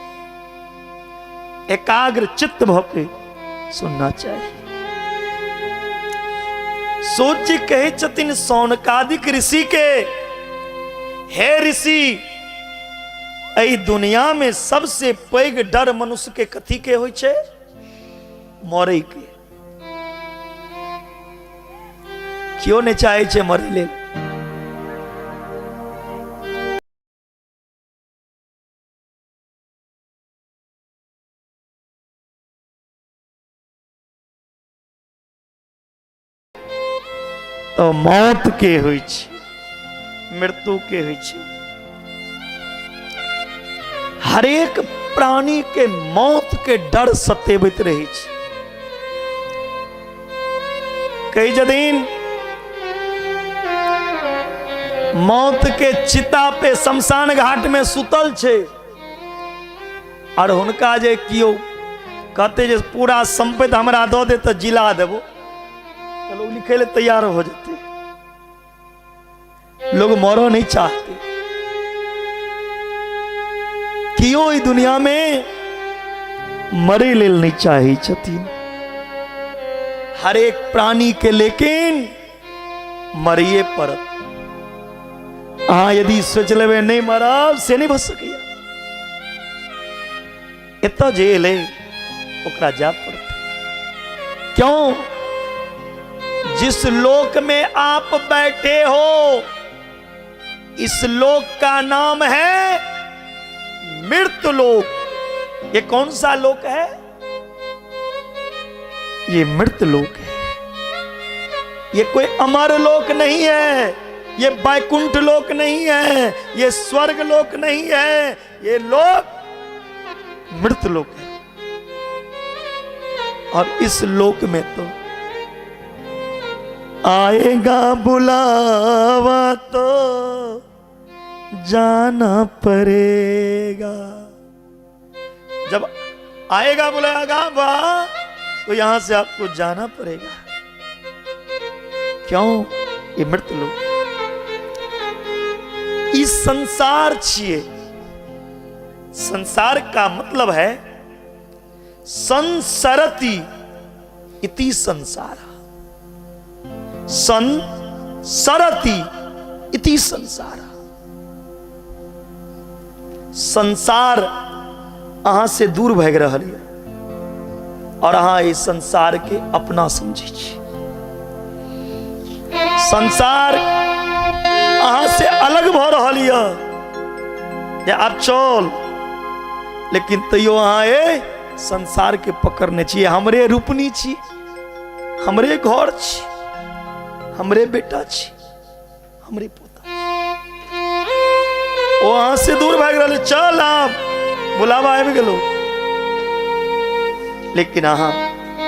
एकाग्र चित्त भ के सुनना चाहिए। सोच कहे छथिन सौनकादिक ऋषि के, हे ऋषि, एहि दुनिया में सबसे पैघ डर मनुष्य के कथी के होइ छै? मरे के। क्यों नहीं चाहे छे मरे ले? तो मौत के होइ छै, मृत्यु के होइ छै। हरेक प्राणी के मौत के डर सतेबैत रहे छै। कई जदीन मौत के चिता पे शमशान घाट में सुतल छे, और हुनका जे कियो कहते जे पूरा संपत्ति हमरा दो दे तो जिला देबो, तो लोग लिखे ले तैयार हो जाते। लोग मरो नहीं चाहते। कियो ई दुनिया में मरे लेल नहीं चाहे छथिन हर एक प्राणी के, लेकिन मरिए पड़त। हाँ, यदि सोच लेवे नहीं मरब से नहीं बच सके, इतना जेल है ओकरा जा पड़ते। क्यों? जिस लोक में आप बैठे हो, इस लोक का नाम है मृत्यु लोक। ये कौन सा लोक है? ये मृत्यु लोक है। ये कोई अमर लोक नहीं है, ये वैकुंठ लोक नहीं है, ये स्वर्ग लोक नहीं है, ये लोक मृत्यु लोक है। और इस लोक में तो आएगा बुलावा तो जाना पड़ेगा। जब आएगा बुलाएगा तो यहां से आपको जाना पड़ेगा। क्यों? ये मृत्यु लोक, इस संसार छिए। संसार का मतलब है संसरति इति संसार, संसरति इति संसार। संसार अहां से दूर भाग रहल है, और अहां इस संसार के अपना समझे छी। संसार अहां से अलग भ रहल है, जे आप चल, लेकिन तैयो अहां ए संसार के पकड़ने छी। हमरे रूपनी छी, हमरे घर छी, हमरे बेटा छी, हमरे पोता। वो अहां से दूर भाग रहे, चल आप, बुलावा आबि गेलो, लेकिन अहां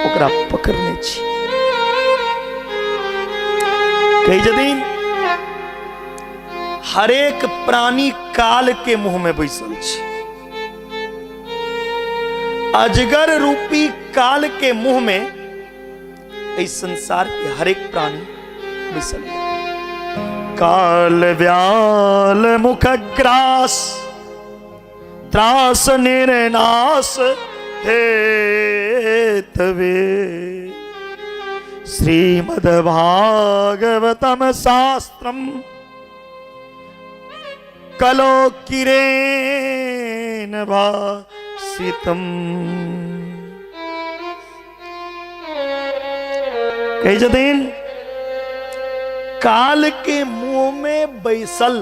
ओकरा पकड़ने छी। कई जदीन हरेक प्राणी काल के मुंह में बैसल छी। अजगर रूपी काल के मुंह में इस संसार के हरेक प्राणी बैसल है। काल व्याल मुख ग्रास त्रास निर्नाश हे तवे श्रीमद्भागवतम शास्त्रम कलो किरेन भासितम। कई जदीन काल के मुंह में बैसल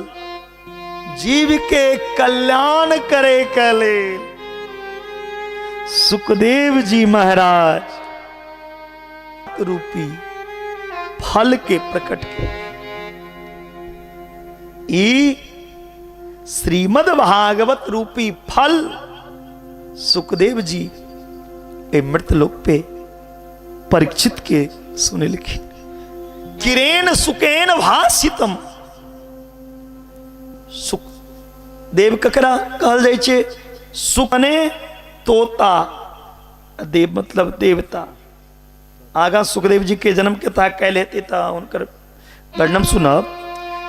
जीव के कल्याण करे कले सुखदेव जी महाराज रूपी फल के प्रकट के ई श्रीमद् भागवत रूपी फल सुखदेव जी ए मृतलोक पे परीक्षित के सुने लिखी। किरेन सुकेन भासितम। सुखदेव ककरा कहल जाय छे? सुख ने तोता, देव मतलब देवता। आगा सुखदेव जी के जन्म कथा कह लेते था उनकर वर्णन सुनब।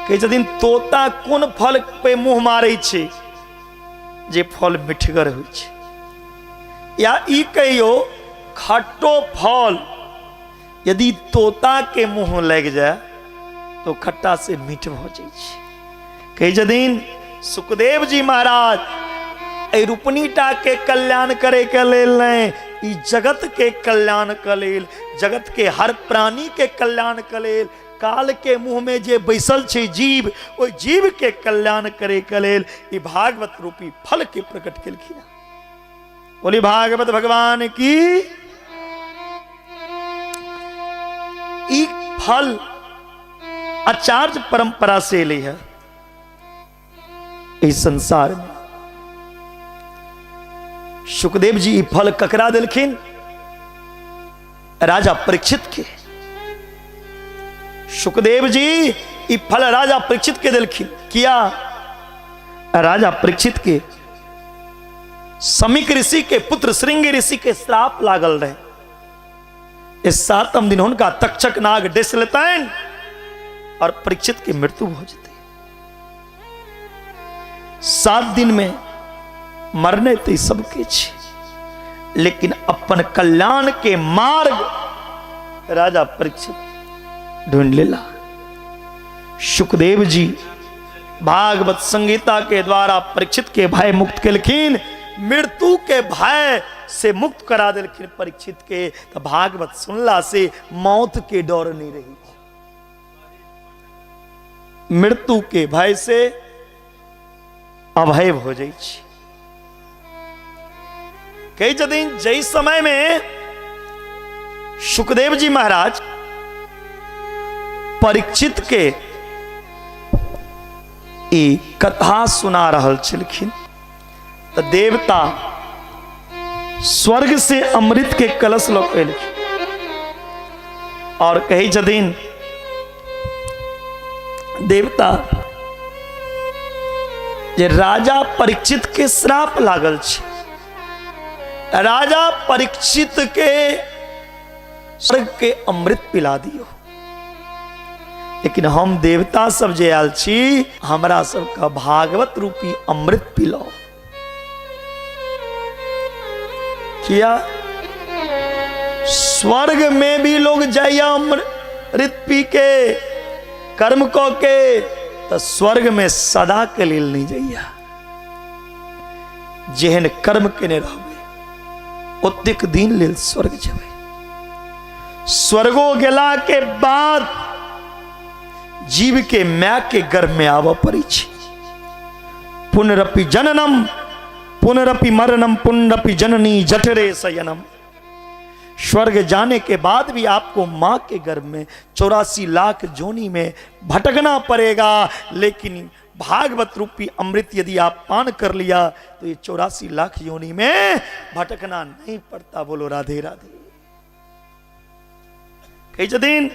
कई दिन तोता कोन फल पे मुंह मारे छे जे फल मिठगर होइ छे, या ई कहियो खट्टो फल यदि तोता के मुंह लग जाए तो खट्टा से मीठ हो जाए। कई दिन सुखदेव जी महाराज रूपनीटा के कल्याण करे के लेल नहीं, ई जगत के कल्याण के लेल, जगत के हर प्राणी के कल्याण के लेल काल के मुंह में जे बैसल छे जीव, ओ जीव के कल्याण करे के लेल ई भागवत रूपी फल के प्रकट केलखिन। बोली भागवत भगवान की। ई फल आचार्य परंपरा से ले है इस संसार में। सुखदेव जी ई फल ककरा दिलखिन? राजा परीक्षित के। सुखदेव जी ई फल राजा परीक्षित के दिलखिन। किया? राजा परीक्षित के समीक ऋषि के पुत्र श्रृंग ऋषि के श्राप लागल रहे। इस 7वें दिन उनका तक्षक नाग डस लेतैन और परीक्षित की मृत्यु हो जाती। 7 दिन में मरने तो सबके छे, लेकिन अपन कल्याण के मार्ग राजा परीक्षित ढूंढ लेला। सुखदेव जी भागवत संगीता के द्वारा परीक्षित के भय मुक्त केलखिन, मृत्यु के भय से मुक्त करा दिलखिन परीक्षित के। तो भागवत सुनला से मौत के डर नहीं रही, मृत्यु के भय से अभय हो जाई। कई दिन जय समय में सुखदेव जी महाराज परीक्षित के एक कथा सुना रहल छलखिन, तो देवता स्वर्ग से अमृत के कलश लौट एलखिन और कही जदीन देवता जे राजा परीक्षित के श्राप लागल छे, राजा परीक्षित के स्वर्ग के अमृत पिला दियो, लेकिन हम देवता सब जे आयल छी हमरा सबका भागवत रूपी अमृत पिलाओ। किया? स्वर्ग में भी लोग जाइया अमृत पी के कर्म को के, तो स्वर्ग में सदा के लिए नहीं जाइया। जेहन कर्म के ने रहबे ओतेक दिन लेल स्वर्ग जेबे। स्वर्गो गेला के बाद जीव के माय के गर्भ में आव पड़ी छे। पुनरपि जननम पुनरपि मरणम पुनरपि जननी जठरे शयनम। स्वर्ग जाने के बाद भी आपको मां के गर्भ में 84 लाख जोनी में भटकना पड़ेगा, लेकिन भागवत रूपी अमृत यदि आप पान कर लिया तो ये 84 लाख योनि में भटकना नहीं पड़ता। बोलो राधे राधे। कई दिन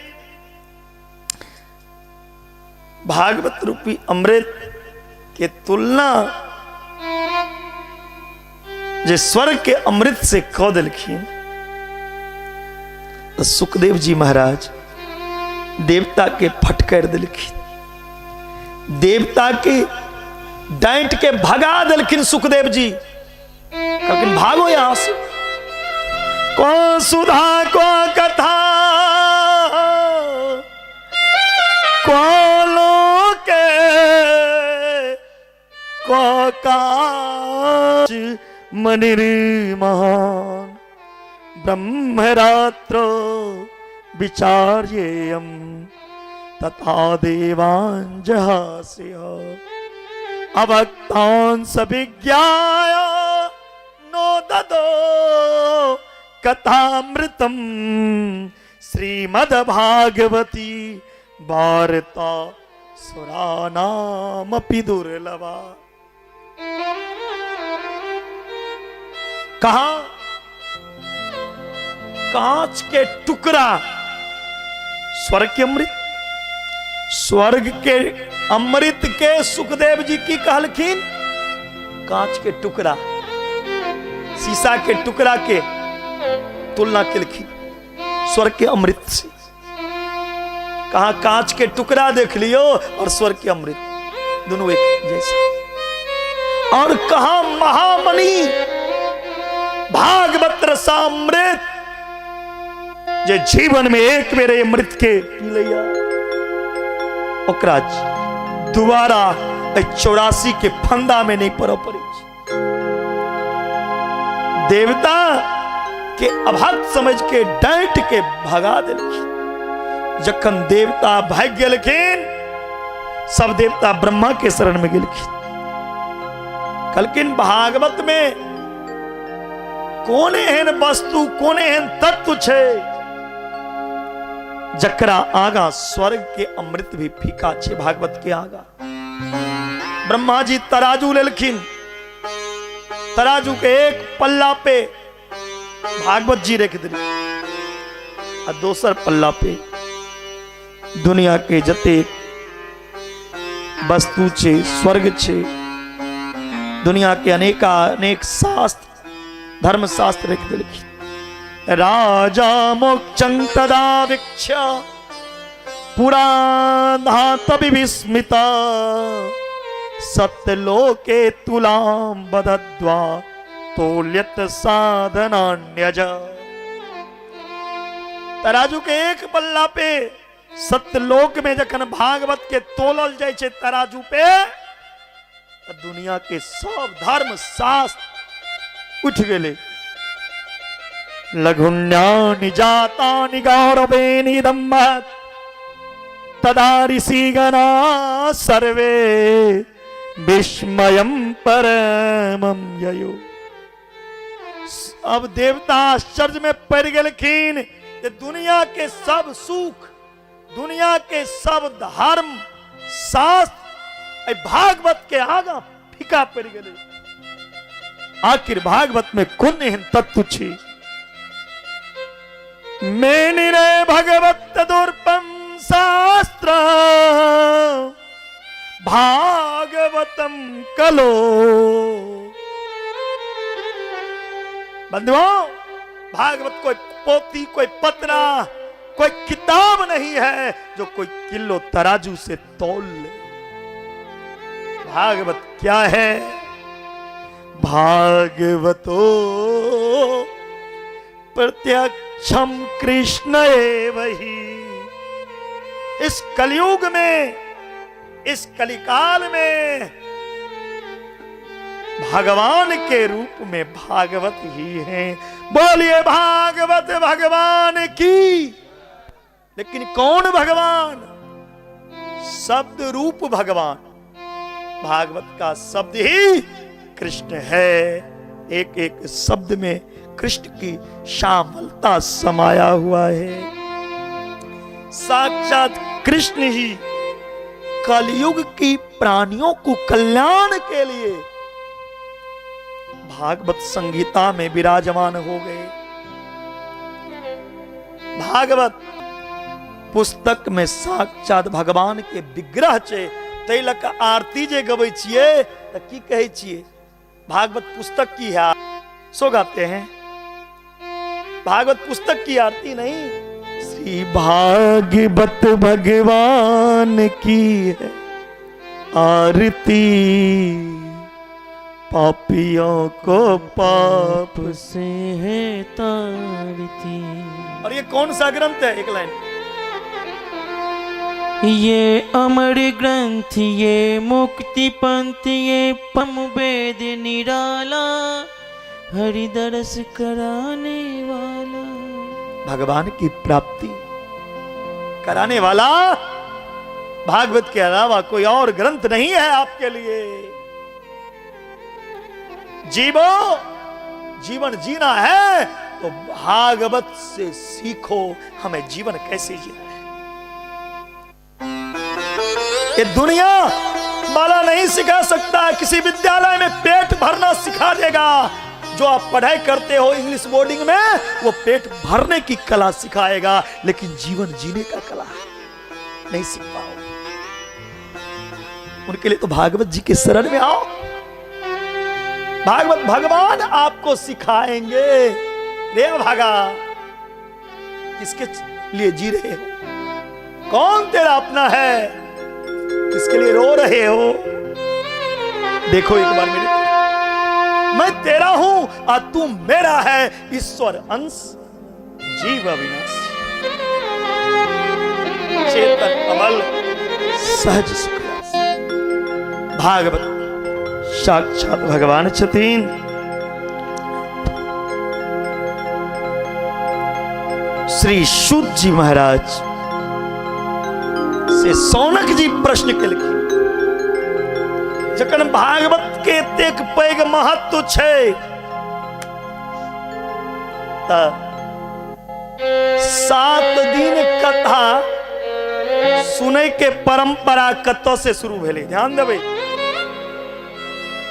भागवत रूपी अमृत के तुलना जे स्वर्ग के अमृत से कह दिलखिन, तो सुखदेव जी महाराज देवता के फटकार दिलखिन, देवता के डांट के भगा दिलखिन सुखदेव जी। कहलखिन भागो यहां से, को सुधा को कथा आज मनिर्महान ब्रह्मरात्रो विचार्येयम् तथा देवान् जहास्य अभक्तांस विज्ञाय नो ददो कथामृतम् श्रीमद्भागवती वार्ता सुरानामपि दुर्लभा। कहा कांच के टुकड़ा स्वर्ग के अमृत, स्वर्ग के अमृत के सुखदेव जी की कहलखिन कांच के टुकड़ा शीशा के टुकड़ा के तुलना केलखिन स्वर्ग के अमृत से। कहा कांच के टुकड़ा देख लियो और स्वर्ग के अमृत दोनों एक जैसा। और कहा महामणि भागवत रसामृत जे जीवन में एक बेर अमृत के पी लिया ओकरा दोबारा 84 के फंदा में नहीं पड़ पड़े। देवता के अभक्त समझ के डांट के भगा देलखिन। जखन देवता भाग गेलखिन सब देवता ब्रह्मा के शरण में गेलखिन। कहलखिन भागवत में कोन एहन वस्तु कोन एहन तत्व छे जकरा आगा स्वर्ग के अमृत भी फीका छे। भागवत के आगा ब्रह्मा जी तराजू लेलखिन। तराजू के एक पल्ला पे भागवत जी रख दिली और दोसर पल्ला पे दुनिया के जते वस्तु छे स्वर्ग छे दुनिया के अनेक शास्त्र धर्म शास्त्र रख दिलखिन। राजा मोक्षं तदा वीक्ष्य पुराणात विस्मिता सत्यलोके तुलां बदद्वा तोल्यत साधनान्यज। तराजू के एक पल्ला पे सत्यलोक में जखन भागवत के तोलल जाय छे तराजू पे दुनिया के सब धर्म शास्त्र उठ गेले। लघुन्यानि जातानि गौरवेनि दम्भत् तदा ऋषिगणा सर्वे विस्मयं परमं ययो। अब देवता आश्चर्य में पड़ गेलखिन कि दुनिया के सब सुख दुनिया के सब धर्म शास्त्र भागवत के आगा फीका पड़ गए। आखिर भागवत में कौन एहन तत्व छे। मेनिरे भगवत दुर्पम शास्त्र भागवतम कलो। बंधुओं भागवत कोई पोथी कोई पत्रा कोई किताब नहीं है जो कोई किलो तराजू से तौल ले। भागवत क्या है। भागवतो प्रत्यक्षम कृष्ण एव ही। इस कलयुग में इस कलिकाल में भगवान के रूप में भागवत ही है। बोलिए भागवत भगवान की। लेकिन कौन भगवान। शब्द रूप भगवान। भागवत का शब्द ही कृष्ण है। एक एक शब्द में कृष्ण की श्यामलता समाया हुआ है। साक्षात कृष्ण ही कलयुग की प्राणियों को कल्याण के लिए भागवत संगीता में विराजमान हो गए। भागवत पुस्तक में साक्षात भगवान के विग्रह छे। तैलक आरती जे गबै छिए त की कहै छिए। भागवत पुस्तक की है सो गाते हैं। भागवत पुस्तक की आरती नहीं। श्री भागवत भगवान की है आरती पापियों को पाप से है तारती। और ये कौन सा ग्रंथ है। एक लाइन ये अमर ग्रंथ ये मुक्ति पंथ ये पम वेद निराला हरि दरस कराने वाला। भगवान की प्राप्ति कराने वाला भागवत के अलावा कोई और ग्रंथ नहीं है आपके लिए। जीवो, जीवन जीना है तो भागवत से सीखो हमें जीवन कैसे जीना है। ये दुनिया वाला नहीं सिखा सकता। किसी विद्यालय में पेट भरना सिखा देगा। जो आप पढ़ाई करते हो इंग्लिश बोर्डिंग में, वो पेट भरने की कला सिखाएगा, लेकिन जीवन जीने का कला नहीं सीख पाओगे। उनके लिए तो भागवत जी के शरण में आओ। भागवत भगवान आपको सिखाएंगे। रे भागा, किसके लिए जी रहे हो? कौन तेरा अपना है? किसके लिए रो रहे हो? देखो एक बार मेरे, मैं तेरा हूं और तू मेरा है। ईश्वर अंश जीव अविनाशी, चेतन अमल सहज सुखरास। भागवत साक्षात भगवान छतीन। श्री शुद्ध जी महाराज से सौनक जी प्रश्न केलखिन, जखन भागवत के एतेक पैघ महत्व छै त 7 दिन कथा सुनै के परंपरा कतौ से शुरू भेलै? ध्यान देबै।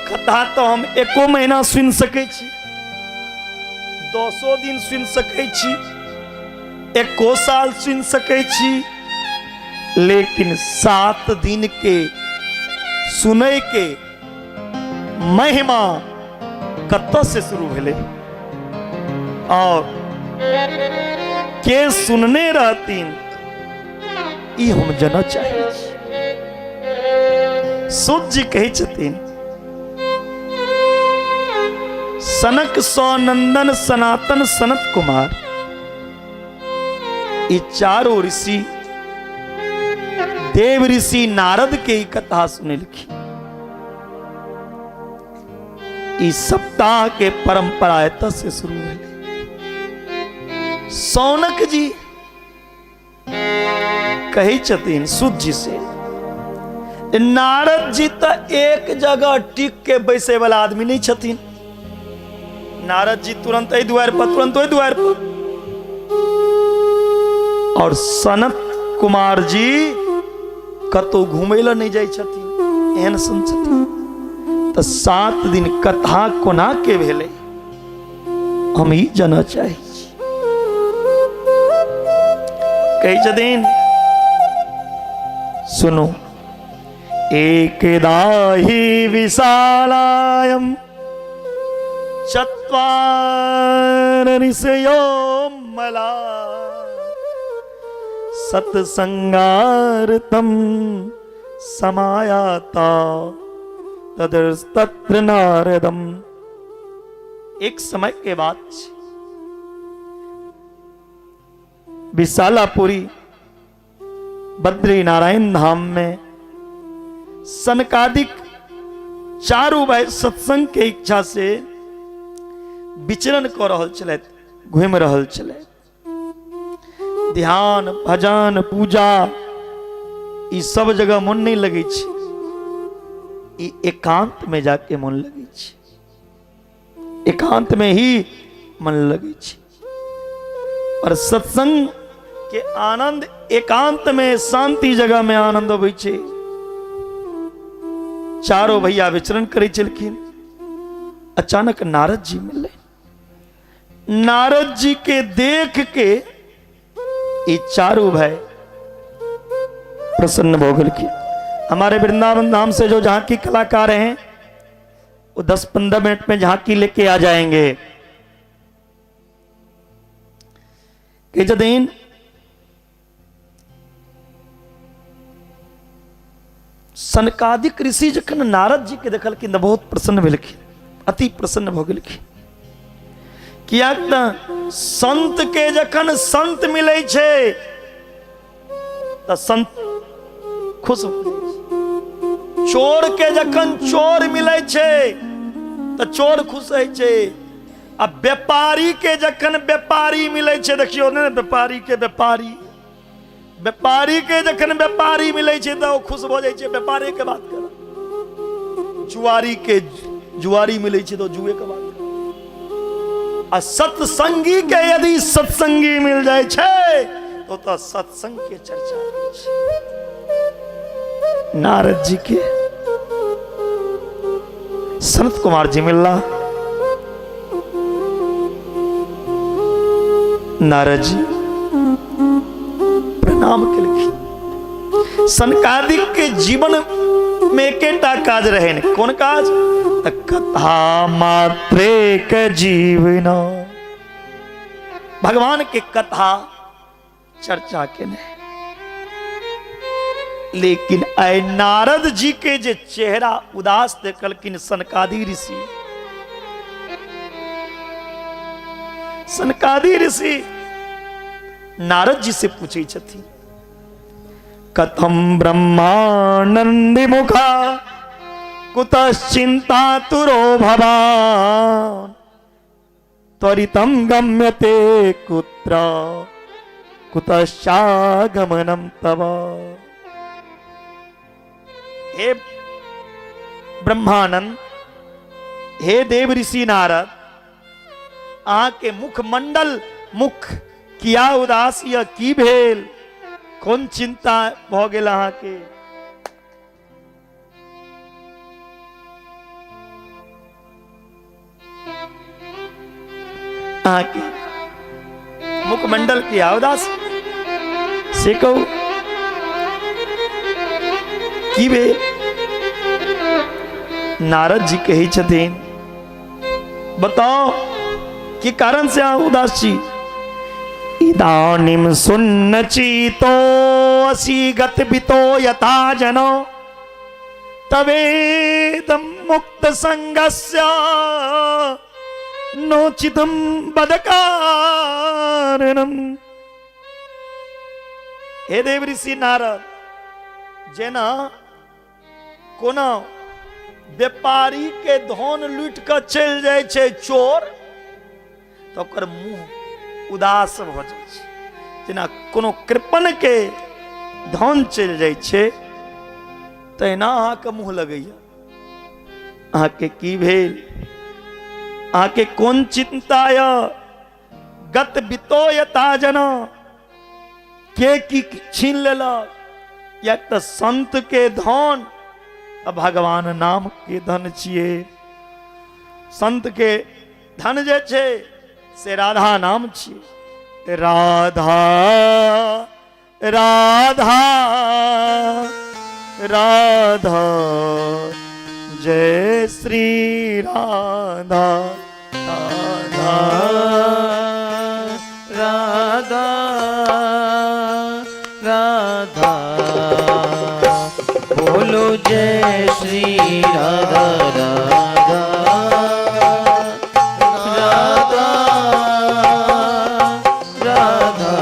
कथा तो हम एको महीना सुन सकै छी, 200 दिन सुन सकै छी, एको साल सुन सकै छी, लेकिन 7 दिन के सुनै के महिमा कतौ से शुरू भेलै और के सुनने रहतीन ई हम जाना चाहे छी। सूत जी कहै छथिन, सनक सौनंदन सनातन सनत कुमार, ये चारों ऋषि देव ऋषि नारद के कथा सुने लिखी। इस सप्ताह के परंपरा एत से शुरू है। सौनक जी कही छथिन सूत जी से, नारद जी तो एक जगह टिक के बैसे वाला आदमी नहीं छथिन। नारद जी तुरंत ए द्वार पर, तुरंत ओई द्वार पर। और सनत कुमार जी कतो घूमे ला नहीं जाय छथिन, एहन सन छथिन। तो 7 दिन कथा कोना के भेले हम ही जाना चाहे छी। कही छथिन, सुनो, एकदाहि विशालायम चत्वार ऋषयो मला सत्संगार्थम समायाता तत्र नारदम। एक समय के बाद विशालापुरी बद्री नारायण धाम में सनकादिक चारों भाई सत्संग के इच्छा से विचरण कर रहल छलैथ, घूम रहल छलैथ। ध्यान भजन पूजा ई सब जगह मन नहीं लगे छै, ई एकांत में जाके मन लगे छै, एकांत में ही मन लगे छै। और सत्संग के आनंद एकांत में, शांति जगह में आनंद अबै छै। चारों भैया विचरण करे चलखिन। अचानक नारद जी मिले। नारद जी के देख के ये चारों भाई प्रसन्न हो गए। हमारे वृंदावन धाम से जो झांकी कलाकार हैं वो 10-15 मिनट में झांकी लेके आ जाएंगे। कि जदीन सनकादिक ऋषि जखन नारद जी के देखलखिन त बहुत प्रसन्न भेलखिन, अति प्रसन्न भ गेलखिन। किया संत के जखन संत मिले छे त संत खुश हो जाइ छै। चोर के जखन चोर मिलै छै तऽ चोर खुश होइ छै, आ व्यापारी के जखन व्यापारी मिलै छै, देखियो ने व्यापारी के व्यापारी, व्यापारी के जखन व्यापारी मिलै छै तऽ ओ खुश हो जाइ छै, व्यापारी के बात कर। जुआरी के जुआरी मिलै छै तो जुए के बात कर। आ सत्संगी के यदि सत्संगी मिल जाए छै तो सत्संग के चर्चा होइ छै। नारद जी के सनत कुमार जी मिलला, नारद जी प्रणाम केलखिन। सनकादिक के जीवन में एकेटा काज रहे, कोन काज? त कथा मात्रे के जीवन, भगवान के कथा चर्चा के ने। लेकिन आय नारद जी के जे चेहरा उदास देखलखिन सनकादि ऋषि, सनकादि ऋषि नारद जी से पूछे छथि, कथम ब्रह्मानंदि मुखा कुतश्चिंता तुरो भवान त्वरितम गम्यते कुत्र कुतश्चागमनम तव। हे ब्रह्मानंद, हे देव ऋषि नारद, अहाँ के मुखमंडल मुख किया उदास या की भेल? कौन चिंता भ गेल अहाँ के? अहाँ के मुखमंडल किया उदास से कहू की भेल? नारद जी कही छथिन, बताओ कि कारण से अहाँ उदास छी? इदानीम सुन्न चीतो असि गतवितो यथा जनो तवेदं मुक्त संगस्य नोचितम बदकारणम। हे देव ऋषि नारद, जेना कोना व्यापारी के धन लूट कर चल जाए छे चोर, तो ओकर मुंह उदास भ जाए छे। जेना कोनो कृपण के धन चल जाए छे तहिना अहाँ के मुंह लगैया। अहाँ के की भेल? अहाँ के कोन चिंता य? गत बितो यता जना के की छीन लेलक? या तो संत के धन, भगवान नाम के धन छिए। संत के धन जे छे से राधा नाम छिए। राधा राधा राधा जय श्री राधा राधा राधा राधा बोलो जय श्री राधा राधा राधा राधा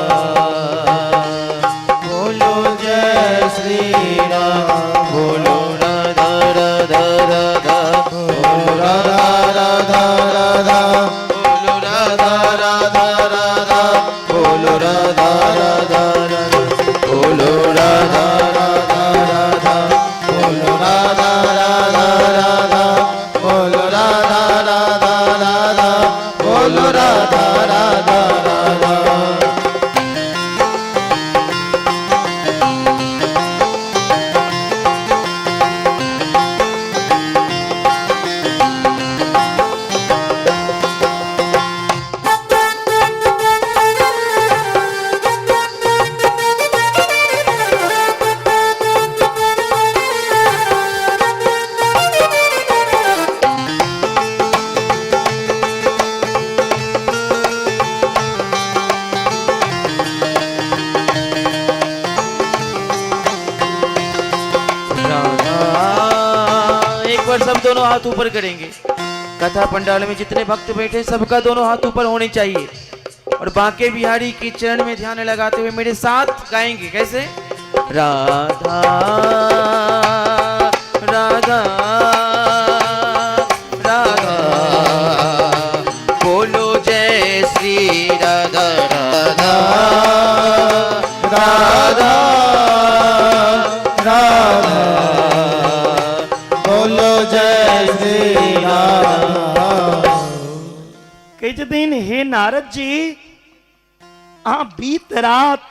बोलो जय श्री राधा बोलो राधा राधा राधा बोलो राधा राधा राधा बोलो राधा राधा राधा बोलो राधा राधा राधा बोलो राधा राधा राधा बोलो राधा राधा राधा बोलो राधा राधा राधा बोलो राधा राधा राधा। सब दोनों हाथ ऊपर करेंगे। कथा पंडाल में जितने भक्त बैठे सबका दोनों हाथ ऊपर होने चाहिए और बांके बिहारी के चरण में ध्यान लगाते हुए मेरे साथ गाएंगे। कैसे? राधा राधा राधा बोलो जय श्री राधा राधा राधा राधा बोलो जय श्री राधा। कई दिन हे नारद जी आ बीत रात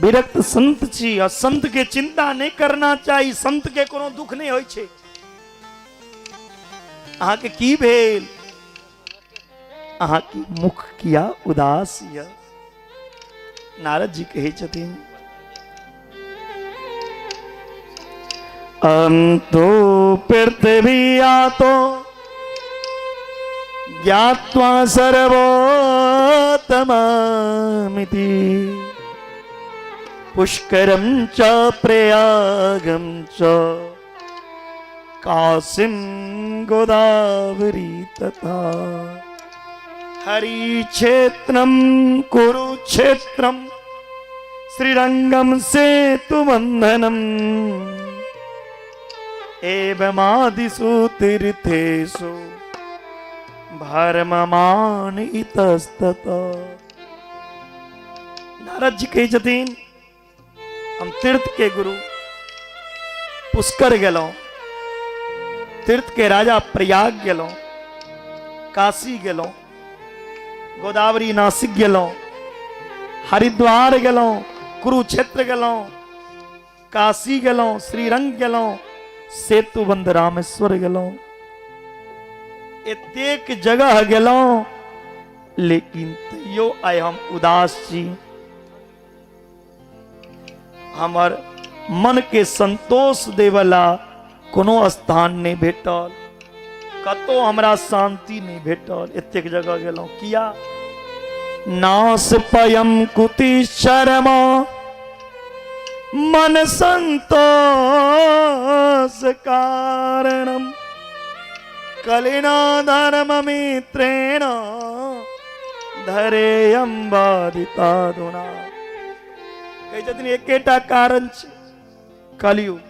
विरक्त संत छी और संत के चिंता नहीं करना चाहिए, संत के कोनो दुख नहीं होय छे। अहाँ के की भेल, अहाँ की मुख किया उदास या। नारद जी कहे छथिन अंतो पृथ्वी आतो ज्ञात्वा सर्वोत्तमामिति पुष्करं च प्रयागं च काशीं गोदावरी तथा हरिक्षेत्रं कुरुक्षेत्रं श्रीरंगं सेतुबन्धनम् एवमादिषु तीर्थेषु भरममान इतस्ततः। नारद जी कहे छथिन हम तीर्थ के गुरु पुष्कर गेलों, तीर्थ के राजा प्रयाग गेलों, काशी गेलों, गोदावरी नासिक गेलों, हरिद्वार गेलों, कुरुक्षेत्र गेलों, काशी गेलों, श्रीरंग गेलों, सेतुबंध रामेश्वर गेलों, एतेक जगह गेलों, लेकिन तैयो आय हम उदास छी। हमर मन के संतोष देवला कोनो स्थान नहीं भेटल, कतो हमरा शांति नहीं भेटल। एतेक जगह गेलों किया नास पयम कुति शर्म मन संतोष कारणम कलिना धर्म मित्रेण धरेयम बाधिताधुना। कई जतनी एकेटा कारण छे कलयुग।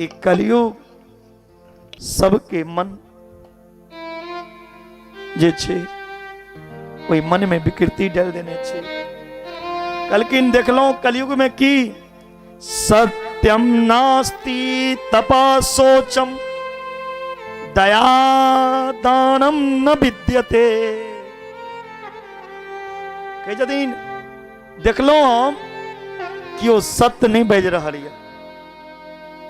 एक कलयुग सबके मन जे छे ओई मन में विकृति डाल देने छे। कलकिन देखलो कलयुग में की सत्यम नास्ति तपा सोचम दया दानम न विद्यते। कई जदिन देखलो हम कि वो सत्य नहीं बज रहा है,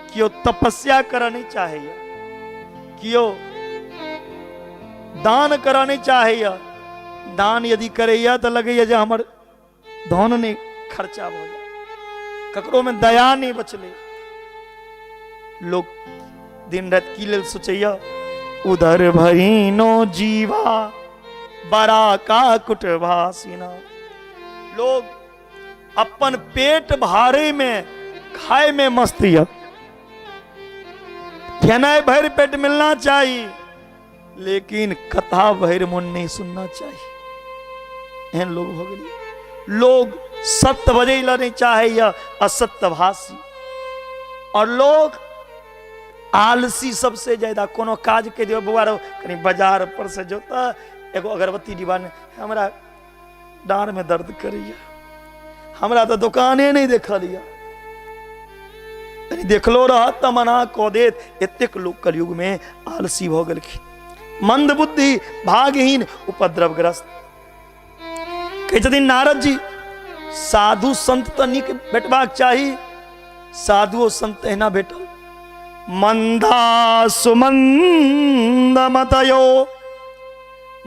कि वो तपस्या करा नहीं चाहे, कि वो दान करा नहीं चाहे। दान यदि करे तो लगे जे हमर धन नहीं खर्चा हो जाए, ककरो में दया नहीं बचले। लोग दिन रात की लेल सोचैया उधर भरीनो जीवा बड़ा का कुटभासीना। लोग अपन पेट भारे में खाए में मस्त है, खेनाई भर पेट मिलना चाहिए, लेकिन कथा भर मन नहीं सुनना चाहिए। एहन लोग हो गए। लोग सत्य बजे नहीं चाहे, असत्य भाषी। और लोग आलसी सबसे ज्यादा। कोनो काज के दियो बुआ कहीं बाजार पर से जोता एगो अगरबत्ती डिबाने हमरा डांड में दर्द करिया, हमरा तो दुकाने नहीं देखा लिया, देखलो रहा तमना को दे। एतेक लोग कलयुग में आलसी हो गलखिन, मंद बुद्धि, भागहीन, उपद्रवग्रस्त। कहे छथिन नारद जी साधु संत तो निक भेटबाक चाहिए, साधु संत एना भेटल। मंदा सुमंद मतयो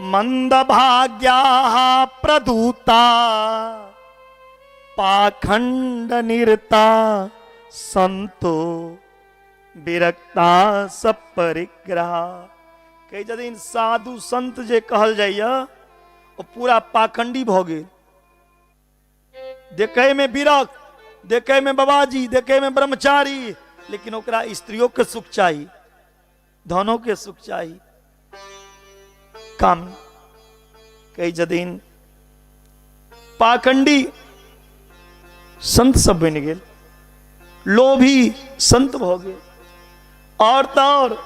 मंद भाग्या प्रदूता पाखंड निरता संतो विरक्ता सब परिग्रह। कई जदिन साधु संत जे कहल जाइए वो पूरा पाखंडी भ गेल। देखे में विरक्त, देखे में बाबाजी, देखे में ब्रह्मचारी, लेकिन ओकरा स्त्रियों के सुख चाहिए, धनों के सुख चाहिए, काम। कई जदिन पाखंडी संत सब बन गए, लोभी संत भ गए। और तो और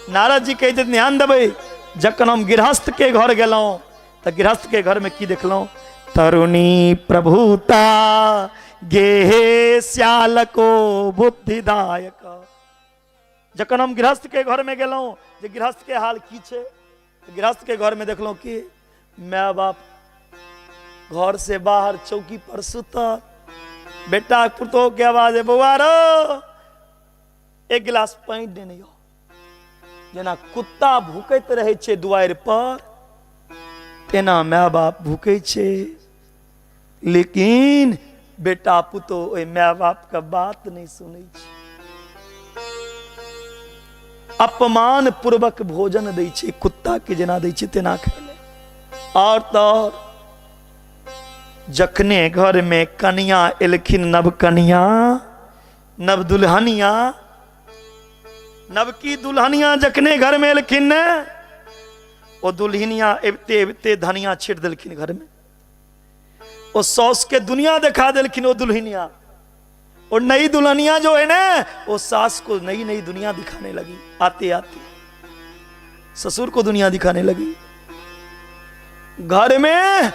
नारद जी कहते ध्यान देवे, जखन हम गृहस्थ के घर गेलौं तो गृहस्थ के घर में की देखलौं, तरुणी प्रभुता गे श्याल को बुद्धिदायक। जखन हम गृहस्थ के घर में गेलौं जे गृहस्थ के हाल की छे, गृहस्थ के घर में देखलौं कि माय बाप घर से बाहर चौकी पर सुतल, बेटा पुतोह के आवाज है, बउआ रो एक गिलास पानी देने हो। जेना कुत्ता भूकैत रहे छे दुआर पर, तेना माय बाप भूकै छे, लेकिन बेटा पुतोह ओइ माय बाप का बात नहीं सुनै छे। अपमान पूर्वक भोजन दै छे, कुत्ता के जेना दै छे तेना खेले। और तो जखने घर में कन्या एलखिन, नव कन्या नव दुल्हनिया, नव की दुल्हनिया जखने घर में एलखिन ने, वो दुल्हनिया एबते एबते धनिया छीट देलखिन घर में, वो सास के दुनिया दिखा देलखिन वो दुल्हनिया। और नई दुल्हनिया जो है ना, वो सास को नई नई दुनिया दिखाने लगी, आते आते ससुर को दुनिया दिखाने लगी। घर में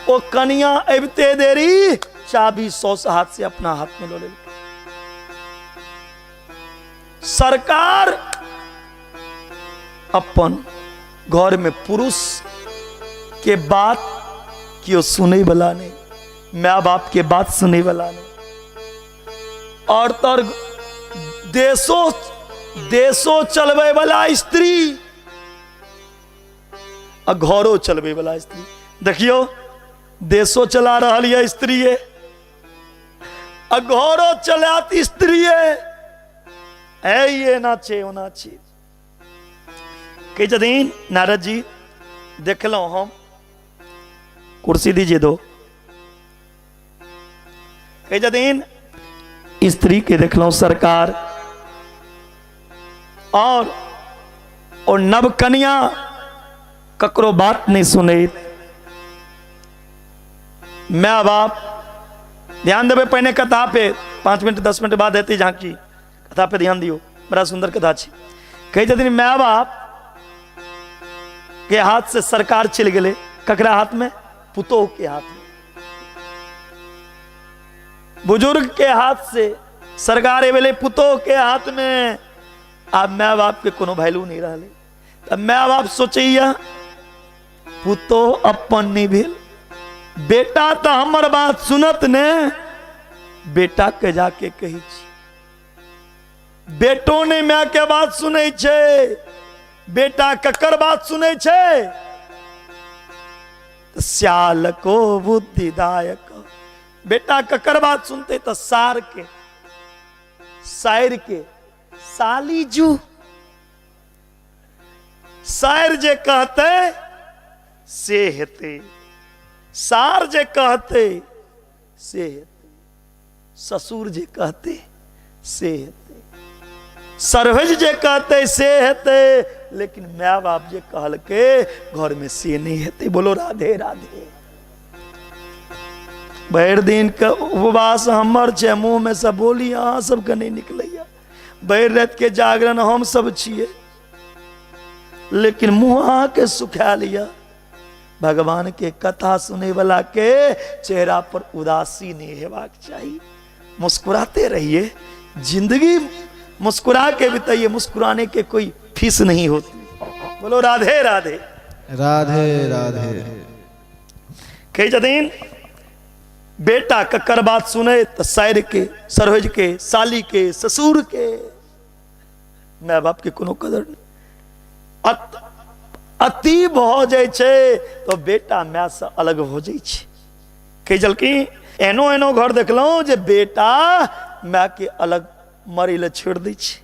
वो कन्या एबते देरी चाबी सौस हाथ से अपना हाथ में लो ले। सरकार अपन घर में पुरुष के बात क्यों सुने वाला नहीं, माँ बाप के बात सुने वाला नहीं। और तर देशों चलवे वाला स्त्री और घरों चलवे वाला स्त्री। देखियो देशों चला रहा है स्त्री है, और घरों चलाती स्त्री है ये नाचे वो नाचे। कई दिन नारद जी देख लो, हम कुर्सी दीजिए दो। कई दिन स्त्री के देख लो सरकार, और नव कन्या ककरो बात नहीं सुने। माँ बाप ध्यान देवे, पहले कथा पे 5 मिनट 10 मिनट बाद रहती झांकी, कथा पे ध्यान दियो, बड़ा सुंदर कथा छे। कई दिन माँ बाप के हाथ से सरकार चल गए, ककरा हाथ में, पुतोह के हाथ में। बुजुर्ग के हाथ से सरकार एवले पुतोह के हाथ में। अब माँ बाप के कोनो वैल्यू नहीं रहा। तब माँ बाप सोचिए, पुतोह अपन नहीं भेल, बेटा तो हमर बात सुनत ने, बेटा के जाके कही बेटो ने माँ के बात सुने छे, बेटा ककर बात सुने छे, श्याल को बुद्धिदायक। बेटा ककर बात सुनते तो सार के, शायर के, सालीजू। शायर जे कहते से हेते, सार जे कहते से हेते, ससुर जे कहते से हेते, सरहज जे कहते से हेते, लेकिन माँ बाप जे कहल के घर में से नहीं हेते। बोलो राधे राधे। भर दिन का उपवास हमर छे, मुंह में सब बोली अहाँ सबके नहीं निकलैया। भर रात के जागरण हम सब छिए, लेकिन मुंह अहाँ के सुखा लिया। भगवान के कथा सुने वाला के चेहरा पर उदासी नहीं हेबाक चाहिए। मुस्कुराते रहिए, जिंदगी मुस्कुरा के बिताइए, मुस्कुराने के कोई फीस नहीं होती। बोलो राधे राधे राधे राधे। कई दिन बेटा ककर बात सुने तो शायर के, सरहज के, साली के, ससुर के, माँ बाप के कोनो कदर नहीं। अति भ जाए छे तो बेटा माँ से अलग हो जाए छे। कई जल्की एनो एनो घर देखलो जे बेटा माँ के अलग मरे ले छोड़ दै छे।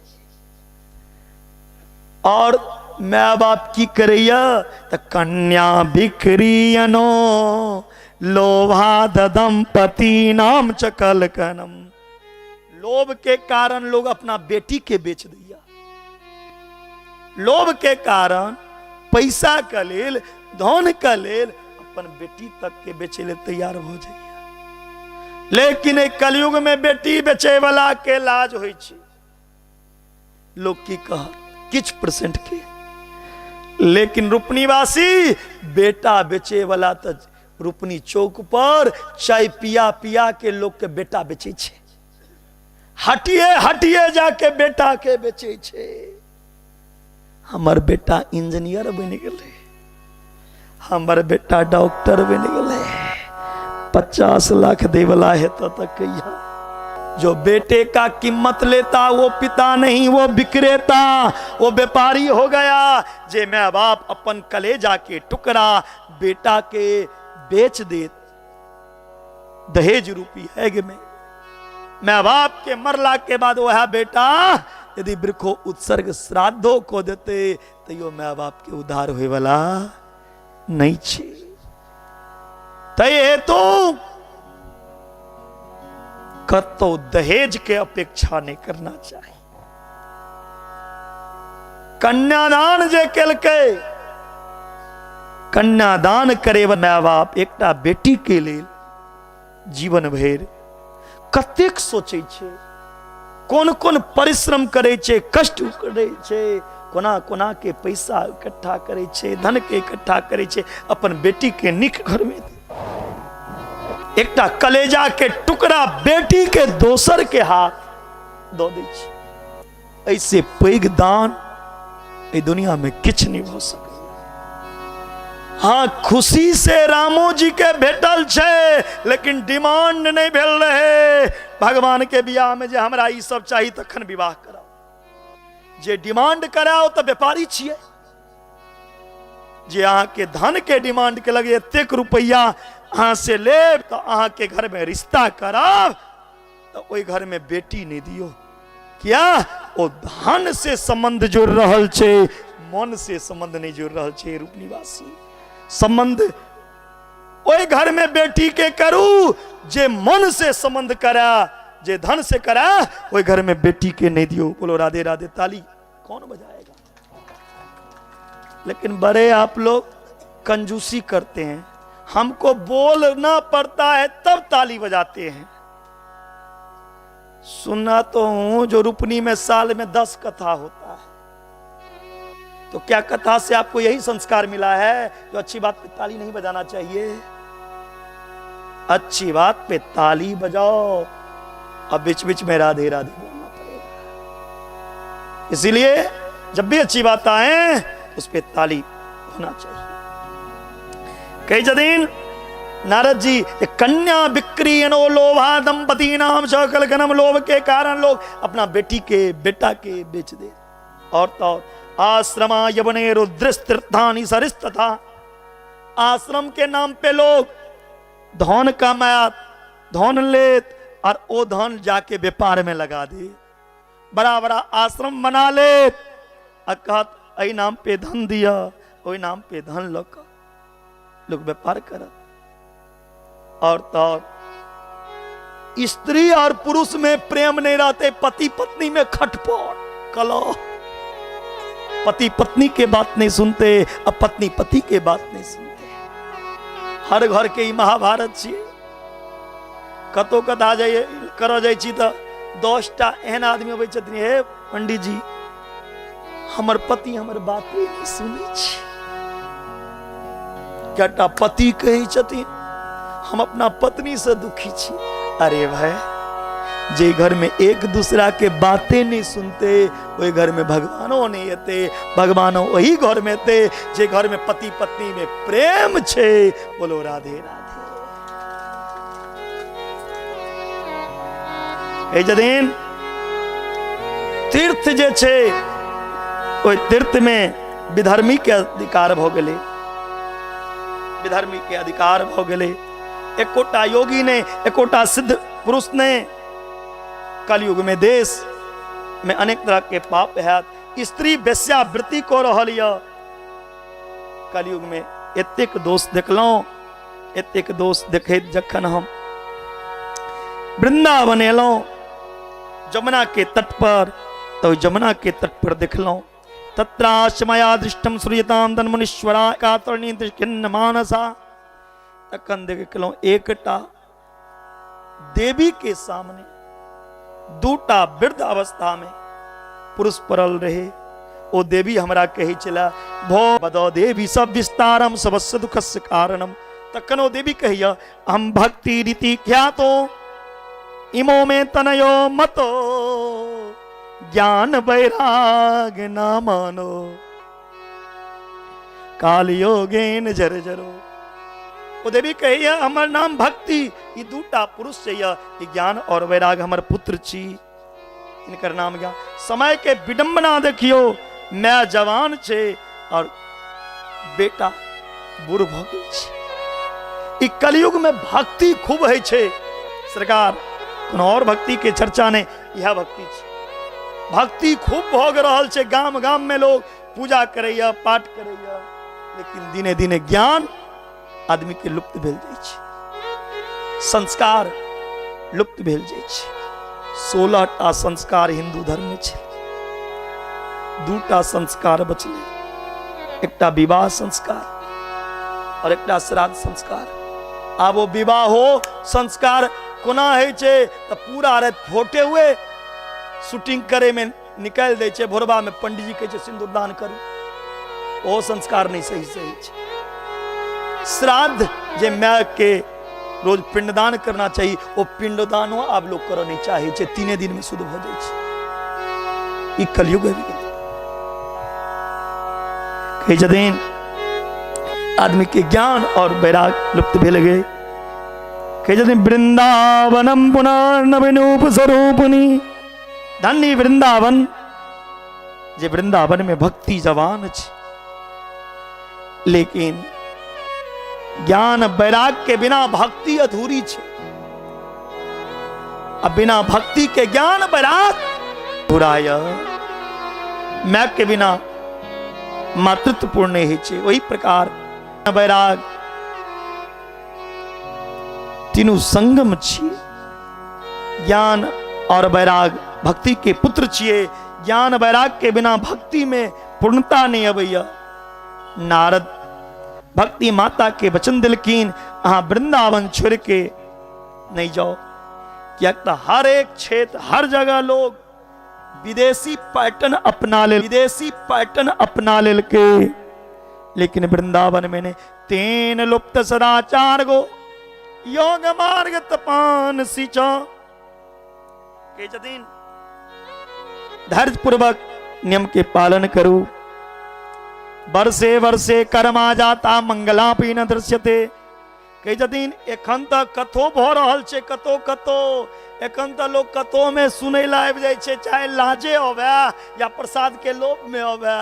और माँ बाप की करैया तो कन्या बिखरियनो लोभा दंपति नाम चकल कनम। लोभ के कारण लोग अपना बेटी के बेच दिया। लोभ के कारण पैसा का लेल, धन का लेल अपन बेटी तक के बेचे ले तैयार हो जाइए। लेकिन एक कलयुग में बेटी बेचे वाला के लाज होई छी। लोग की कहा किछ परसेंट के, लेकिन रुपनीवासी बेटा बेचे वाला तो रुपनी चौक पर चाय पिया पिया के लोग के बेटा बेचे छे। हटिए हटिए जाके बेटा के बेचे छे। हमार बेटा इंजीनियर बन गए, हमार बेटा डॉक्टर बन गए, 50 लाख दे वाला है तो कहिया। जो बेटे का कीमत लेता वो पिता नहीं, वो विक्रेता, वो व्यापारी हो गया। जे मैं बाप अपन कलेजा के टुकड़ा बेटा के बेच दे, दहेज रूपी है कि मैं बाप के मरला के बाद वह बेटा यदि वृखो उत्सर्ग श्राद्धों को देते तो यो मैं बाप के उद्धार हुए वाला नहीं छे। तय तो कतो दहेज के अपेक्षा नहीं करना चाहिए। कन्यादान जे केल के, कन्यादान करे माय बाप एकटा बेटी के लिए जीवन भर कतेक सोचे छे, कोन कोन परिश्रम करे छे, कष्ट करे छे, कोना कोना के पैसा इकट्ठा करे छे, धन के इकट्ठा करे छे, अपन बेटी के निक घर में एकटा कलेजा के टुकड़ा बेटी के दोसर के हाथ दो दे छे। ऐसे पैघ दान ए दुनिया में किछ नहीं हो सके। हाँ, खुशी से रामो जी के भेटल छे, लेकिन डिमांड नहीं भेल रहे भगवान के बियाह में जे हमरा ई सब चाहिए तखन विवाह कराओ। जे डिमांड कराओ तो व्यापारी छिए। जे अहाँ के धन के डिमांड के लगे एतेक रुपया अहाँ से ले तो अहाँ के घर में रिश्ता कराओ तो ओई घर में बेटी नहीं दियो। क्या वो धन से संबंध जुड़ रहल छे, मन से संबंध नहीं जुड़ रहल छे। रूपनिवासी संबंध ओई घर में बेटी के करू जे मन से संबंध करा, जे धन से करा ओई घर में बेटी के नहीं दियो। बोलो राधे राधे। ताली कौन बजाएगा? लेकिन बड़े आप लोग कंजूसी करते हैं, हमको बोलना पड़ता है तब ताली बजाते हैं। सुना तो हूं जो रुपनी में साल में 10 कथा होता है, तो क्या कथा से आपको यही संस्कार मिला है जो अच्छी बात पे ताली नहीं बजाना चाहिए? अच्छी बात पे ताली बजाओ, अब बीच बीच में राधे राधे बोलना पड़ेगा। इसीलिए जब भी अच्छी बात आए उस पे ताली होना चाहिए। कई जदीन नारद जी कन्या बिक्री नो लोभा दंपति नाम सकल गनम, लोभ के कारण लोग अपना बेटी के बेटा के बेच दे। और तो आश्रमा यवने रुद्रस्तीर्थानि सरिस्तथा, आश्रम के नाम पे लोग धन कमात, धन लेत और वो धन जाके व्यापार में लगा दे। बड़ा बड़ा आश्रम बना ले और कहत आई नाम पे धन दिया, वही नाम पे धन लोग व्यापार कर। और तो स्त्री और पुरुष में प्रेम नहीं रहते, पति पत्नी में खटपट कलह, पति पत्नी के बात नहीं सुनते, अब पत्नी पति के बात नहीं सुनते। हर घर के ही महाभारत छिए। कतो कथा जाइए करो जाइ छी तो 10टा एहन आदमी अबै छथिन, हे पंडित जी हमर पति हमर बात नहीं सुनै छी। कएटा पति कहै छथिन हम अपना पत्नी से दुखी छी। अरे भाई, जे घर में एक दूसरा के बातें नहीं सुनते वही घर में भगवानों नहीं आते, भगवानों वही घर में थे जे घर में पति पत्नी में प्रेम छे। बोलो राधे राधे। ए जदीन तीर्थ जे छे ओई तीर्थ में विधर्मी के अधिकार भ गेले, विधर्मी के अधिकार भ गेले। एकोटा योगी ने, एकोटा सिद्ध पुरुष ने कलयुग में देश में अनेक तरह के पाप है। स्त्री वेश्यावृत्ति को रहल यऽ कलयुग में। एतेक दोष देखलहुं, एतेक दोष देखैत जखन हम वृंदावन एलहुं जमुना के तट पर, तो जमुना के तट पर देखलहुं तत्राश्मया दृष्टम सूर्यताम तन मुनीश्वरा कातरणी दृष्टिन्न मानसा। तखन देखलहुं एकटा देवी के सामने दूटा वृद्ध अवस्था में पुरुष परल रहे। ओ देवी हमरा कही चला भो बदो देवी सब विस्तारम सबस्य दुखस्य कारणम। तकनो देवी कहिया हम भक्ति रीति ख्यातो इमो में तनयो मतो ज्ञान वैराग ना मानो काल योगेन जर जरो। वो देवी कहिया हमर नाम भक्ति, ये दूटा पुरुष छै, ये ज्ञान और वैराग हमर पुत्र छी, इनकर नाम ज्ञान। समय के विडंबना देखियो, मैं जवान छे और बेटा बूढ़ भ गेल छे। ई कलयुग में भक्ति खूब है छे सरकार, कोनो और भक्ति के चर्चा नहीं, यह भक्ति छे। भक्ति खूब भोग रहल छे, गाम गाम में लोग पूजा करैया पाठ करैया, लेकिन दिने दिने ज्ञान आदमी के लुप्त भेल जाय छै, संस्कार लुप्त भेल जाय छै। 16टा संस्कार हिंदू धर्म में छै, 2टा संस्कार बचले, एकटा विवाह संस्कार और एकटा श्राद्ध संस्कार। आब वो विवाह हो संस्कार कोना है छे त पूरा रात फोटे हुए शूटिंग करे में निकाल दे छे, भोरबा में पंडित जी कहे छे सिंदूरदान करू, वो संस्कार नहीं सही छे। श्राद्ध जे माय के रोज पिंडदान करना चाहिए, वो पिंडदान आप लोग करो नहीं चाहिए छे, 3 दिन में शुद्ध हो जाए छे। ई कलयुग है। कई जदीन आदमी के ज्ञान और वैराग लुप्त भेल गए। कई जदीन वृंदावनम पुनर्नवीनूप स्वरूपनी, धन्य वृंदावन, जे वृंदावन में भक्ति जवान छे, लेकिन ज्ञान वैराग के बिना भक्ति अधूरी छे। अब बिना भक्ति के ज्ञान वैराग बुराय, मैं के बिना मातृत्व पूर्ण नहीं छे। वही प्रकार वैराग तीनों संगम छिए। ज्ञान और वैराग भक्ति के पुत्र छिए। ज्ञान वैराग के बिना भक्ति में पूर्णता नहीं अबैया। नारद भक्ति माता के वचन दिलकीन, अहाँ वृंदावन छोड़ के नहीं जाओ, क्या हर एक क्षेत्र हर जगह लोग विदेशी पैटर्न अपना ले, विदेशी पैटर्न अपना ले के, लेकिन वृंदावन में ने तेन लुप्त सदाचार गो योग मार्ग तपान सिचा। के जदीन धैर्य पूर्वक नियम के पालन करू, वर्षे वर्षे कर्मा जाता मंगलापी न दृश्यते। कई जदीन एखन तक कथो भ रहल छे, कतो कतो एखन तक लोग कतो में सुनै ला आबि जाय छे, चाहे लाजे होवे या प्रसाद के लोभ में होवे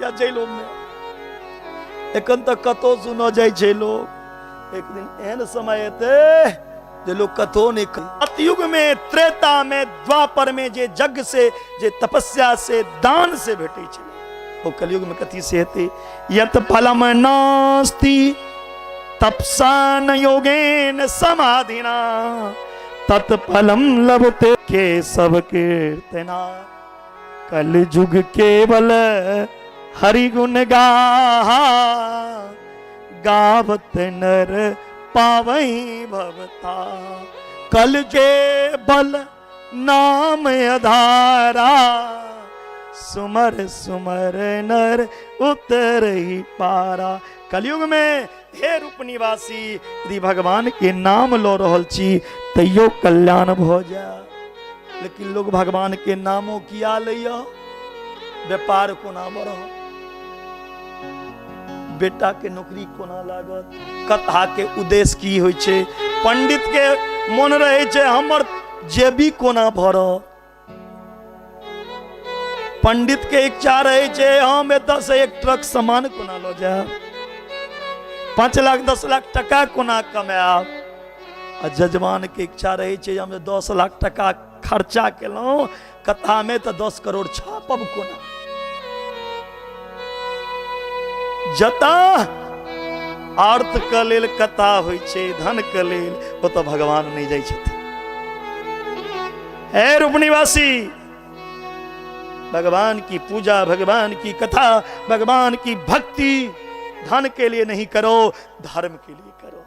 या जय लोभ में, एखन तक कतो सुनो जाय छे लोग। एक दिन एहन समय एते जे लोग कतो नहीं कर। सतयुग में, त्रेता में, द्वापर में जे यज्ञ से, जे तपस्या से, दान से भेटे छे, वो कलयुग में कथी से हेते। यत फलम नास्ति तपसा न योगेन समाधिना तत्फलम लभते के सब कीर्तना। कल युग केवल हरि गुण गावत नर पावई भवता। कल के बल नाम आधारा सुमर सुमर नर उतर ही पारा। कलयुग में हे रूप निवासी यदि भगवान के नाम लो रहल छी तैयो कल्याण भ जाए, लेकिन लोग भगवान के नामो किया लैया, व्यापार कोना बढ़, बेटा के नौकरी कोना लागत, कथा के उद्देश्य की होय छे, पंडित के मन रहे छे हमर जेबी कोना भरत, पंडित के इच्छा रहे छे हम एतऽ से 1 ट्रक सामान कोना लो जाए, 5 लाख 10 लाख टका कोना कमाएब। आ जजमान के इच्छा रहे छे हम 10 लाख टका खर्चा केलौं कथा में तो 10 करोड़ छापब कोना। जता अर्थ के लेल कथा होय छे, धन के लेल ओ तो भगवान नहीं जाय छथिन। हे रूप निवासी, भगवान की पूजा, भगवान की कथा, भगवान की भक्ति धन के लिए नहीं करो, धर्म के लिए करो।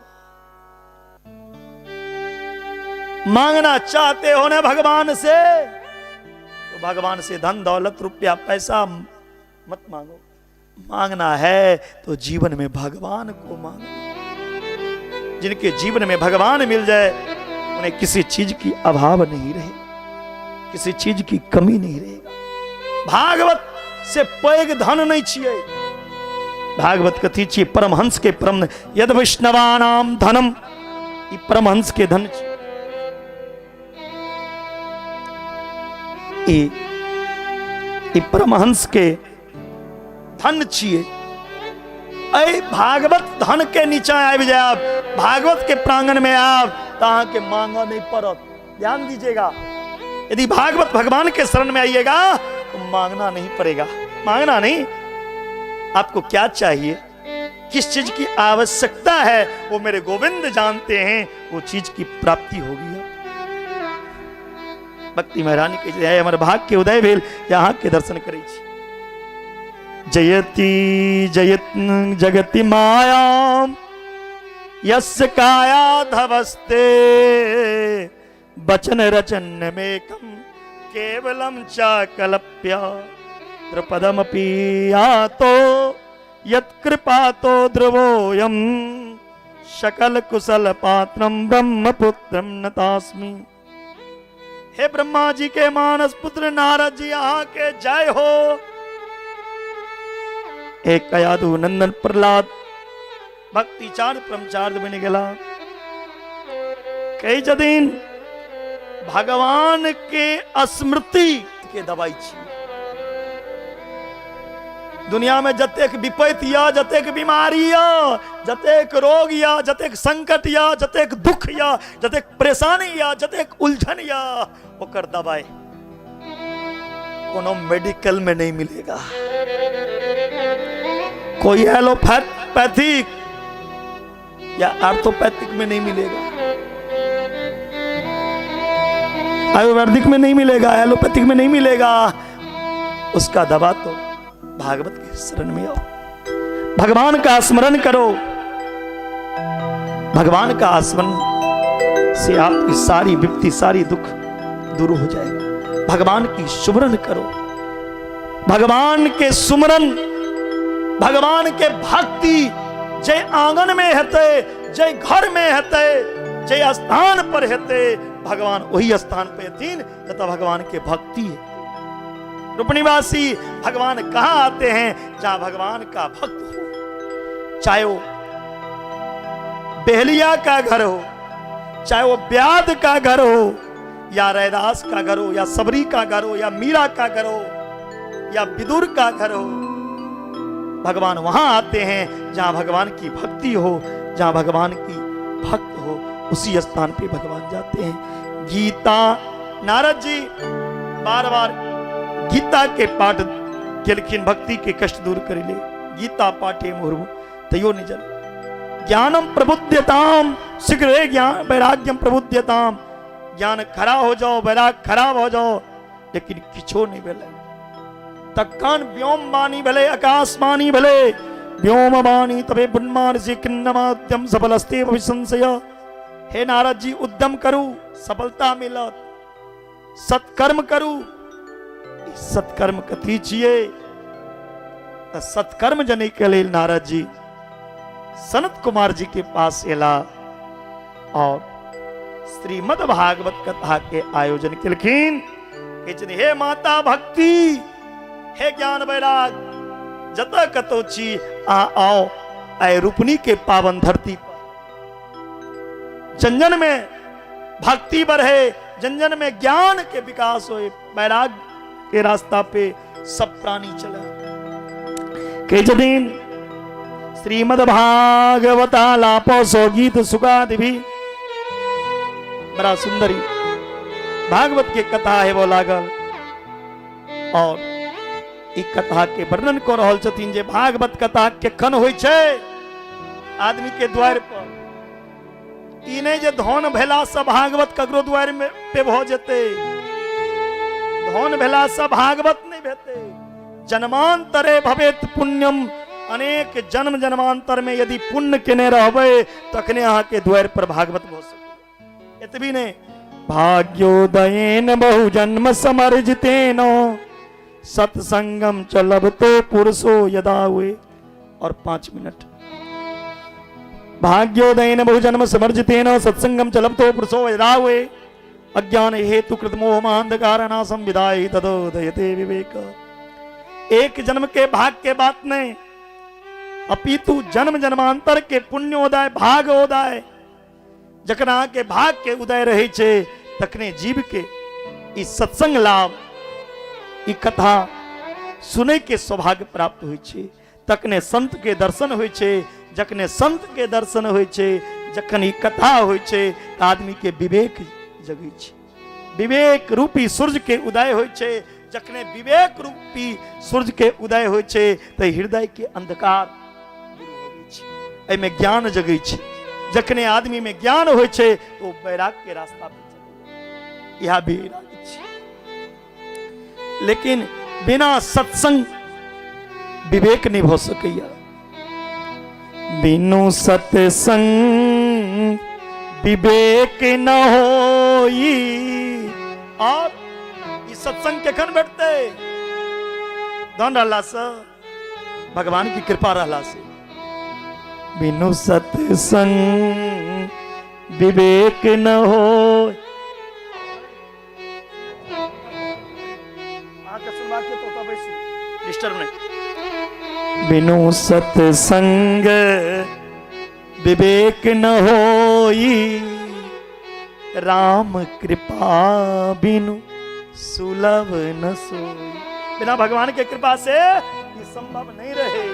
मांगना चाहते हो ना भगवान से, तो भगवान से धन दौलत रुपया पैसा मत मांगो। मांगना है तो जीवन में भगवान को मांगो। जिनके जीवन में भगवान मिल जाए उन्हें किसी चीज की अभाव नहीं रहेगा, किसी चीज की कमी नहीं रहेगा। भागवत से पैग धन नहीं चाहिए। भागवत कथी चाहिए? परमहंस के परम यद वैष्णवानाम धनम, ये परमहंस के धन चाहिए। ये परमहंस के धन चाहिए। अरे भागवत धन के नीचे आए जाए, आप भागवत के प्रांगण में आप तहां के मांगा नहीं पड़त। ध्यान दीजिएगा, यदि भागवत भगवान के शरण में आइएगा तो मांगना नहीं पड़ेगा। मांगना नहीं, आपको क्या चाहिए, किस चीज की आवश्यकता है, वो मेरे गोविंद जानते हैं, वो चीज की प्राप्ति होगी। भक्ति महारानी के जय, हमारे भाग के उदय भेल यहाँ के दर्शन करे। जयति जयत जगति माया यस्य काया धवस्ते वचन रचन मेकम केवलम चाकलप्य द्रुपदमपि यातो यत्कृपातो ध्रुवोऽयं सकल कुशल पात्रम ब्रह्मपुत्रम नतास्मि। हे ब्रह्मा जी के मानस पुत्र नारद जी, यहाँ के जय हो। एक कयादु नंदन प्रहलाद भक्ति चार ब्रह्मचार्य बन गला। कई जदीन भगवान के स्मृति के दवाई छी। दुनिया में जतेक विपत्ति या, जतेक बीमारी या, जतेक रोग या, जतेक संकट या, जतेक दुख या, जतेक परेशानी या, जतेक उलझन या, ओकर दवाई कोनो मेडिकल में नहीं मिलेगा। कोई एलोपैथिक या आर्थोपैथिक में नहीं मिलेगा, आयुर्वेदिक में नहीं मिलेगा, एलोपैथिक में नहीं मिलेगा। उसका दवा तो भागवत के शरण में आओ, भगवान का स्मरण करो। भगवान का स्मरण से आपकी सारी विपत्ति, सारी दुख दूर हो जाएगा। भगवान की सुमरन करो, भगवान के सुमरन, भगवान के भक्ति जय आंगन में हेते, जय घर में हेते, जय स्थान पर हेते, भगवान वही स्थान पे तीन तथा भगवान के भक्ति है। रूपनिवासी भगवान कहां आते हैं? जहां भगवान का भक्त हो। चाहे वो बेहलिया का घर हो, चाहे वो ब्याद का घर हो, या रैदास का घर हो, या सबरी का घर हो, या मीरा का घर हो, या विदुर का घर हो, भगवान वहां आते हैं जहां भगवान की भक्ति हो, जहां भगवान की भक्त हो, उसी स्थान पे भगवान जाते हैं। गीता नारद जी बार बार गीता के पाठ के लिखिन भक्ति के कष्ट दूर कर ले। गीता पाठे मुहुर्मु तयो निजन ज्ञानम प्रबुद्ध्यताम शीघ्र ज्ञान वैराग्यम प्रबुद्ध्यताम। ज्ञान खरा हो जाओ, वैराग खराब हो जाओ, लेकिन किछो नहीं भले। तक्कान व्योम बानी भले, आकाश बानी भले, व्योम बानी तबे बुन्मान से किन्नमाद्यम सफलस्ते विसंशय। हे नारद जी, उद्यम करू सफलता मिलत, सत्कर्म करू। सत्कर्म कथी छिए? सत्कर्म जने के लिए नारद जी सनत कुमार जी के पास एला और श्रीमद् भागवत कथा के आयोजन किलखिन। हे माता भक्ति, हे ज्ञान वैराग, जता कतो छी आओ आए रूपनी के पावन धरती पर। जन जन में भक्ति बढ़े, जन जन में ज्ञान के विकास होए, वैराग के रास्ता पे सब प्राणी चले। के जदीन श्रीमद् भागवता लापो सो गीत सुगादि भी बड़ा सुंदरी भागवत के कथा है वो लागल। और एक कथा के वर्णन को रहल छथिन जे भागवत कथा के खन होय छे आदमी के द्वार पर। ई नहीं जे धन भेला सब भागवत ककरो द्वार में पे भ जेते, धन भेला सब भागवत नहीं भेते। जन्मांतरे भवेत पुण्यम, अनेक जन्म जन्मांतर में यदि पुण्य केने रहबे तखने अहाँ के द्वार पर भागवत भ सके। एतबी ने भाग्योदयेन बहुजन्म समर्जितेन सत्संगम चलब तो पुरुषो यदा हुए। और 5 मिनट। भाग्योदयेन बहुजन्म समर्जितेन सत्संगम चलब तो पुरुषो यदा हुए। अज्ञान हेतु कृत मोहांधकारनाशम विदाय तदोदयते विवेक। एक जन्म के भाग के बात नहीं, अपितु जन्म जन्मांतर के पुण्योदय भागोदय जकरा के भाग के उदय रहे छे तकने जीव के ई सत्संग लाभ ई कथा सुने के सौभाग्य प्राप्त होइ छे। तकने संत के दर्शन होइ छे। जखने संत के दर्शन होइ छे, जखन ई कथा होइ छे, आदमी के विवेक जगै छे। विवेक रूपी सूर्य के उदय होइ छे। जखने विवेक रूपी सूर्य के उदय होइ छे तो हृदय के अंधकार दूर होबै छे। एमे ज्ञान जगै छे। जखने आदमी में ज्ञान होइ छे तो वैराग के रास्ता पे चले। यह वैराग छे। लेकिन बिना सत्संग विवेक नहीं हो सकैया। बिनु सत्संग विवेक न होई। और इस सत्संग के खन बैठते धन रहला से, भगवान की कृपा रहला से। बिनु सत्संग विवेक न हो। डिस्टर्ब नहीं। बिनु सत्संग विवेक न होई। राम कृपा बिनु सुलभ न सोई। बिना भगवान के कृपा से ये संभव नहीं रहे।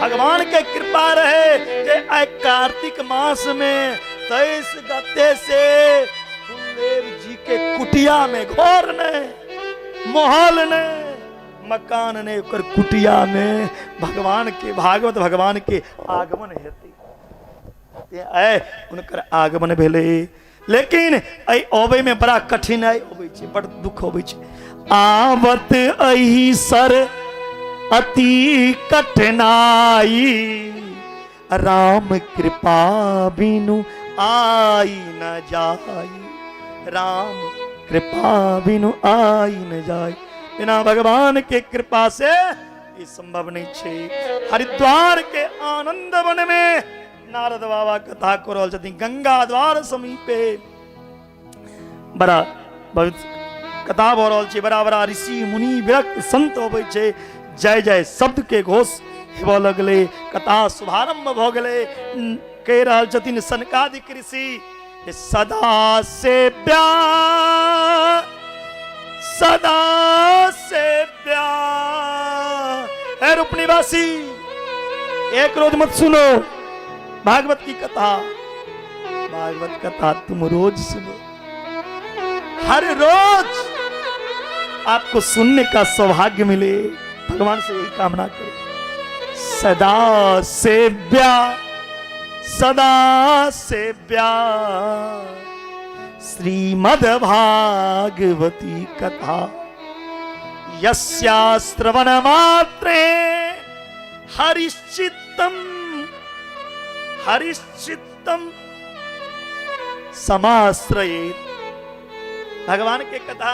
भगवान के कृपा रहे कि आय कार्तिक मास में 23 गते से फुलदेव जी के कुटिया में घोर ने महल ने मकान ने कर कुटिया में भगवान के भागवत भगवान के आगमन हेते उनकर आगमन भेले। लेकिन आई ओबे में बड़ा कठिनाई होबै छै, बड़ दुख होबै छै। आवत अही सर अति कठिनाई। राम कृपा बिनु आई न जाई। राम कृपा बिनु आई न जाई। बिना भगवान के कृपा से ये संभव नहीं छे। हरिद्वार के आनंद वन में नारद बाबा कथा को रहल छथिन। गंगा द्वार समीपे बड़ा कथा भ रहल छै। बड़ा बड़ा ऋषि मुनि विरक्त संत होबै छै। जय जय शब्द के घोष हेबऽ लगले। कथा शुभारंभ भ गेले। कह रहल छथिन सनकादिक ऋषि सदा से प्यार सदा से प्यार। है रूपनिवासी एक रोज मत सुनो भागवत की कथा। भागवत कथा तुम रोज सुनो। हर रोज आपको सुनने का सौभाग्य मिले। भगवान से यही कामना करो। सदा से प्यार सदा से प्यार। श्रीमद् भागवती कथा यस्या श्रवण मात्रे हरिश्चित्तम समाश्रयेत्। भगवान के कथा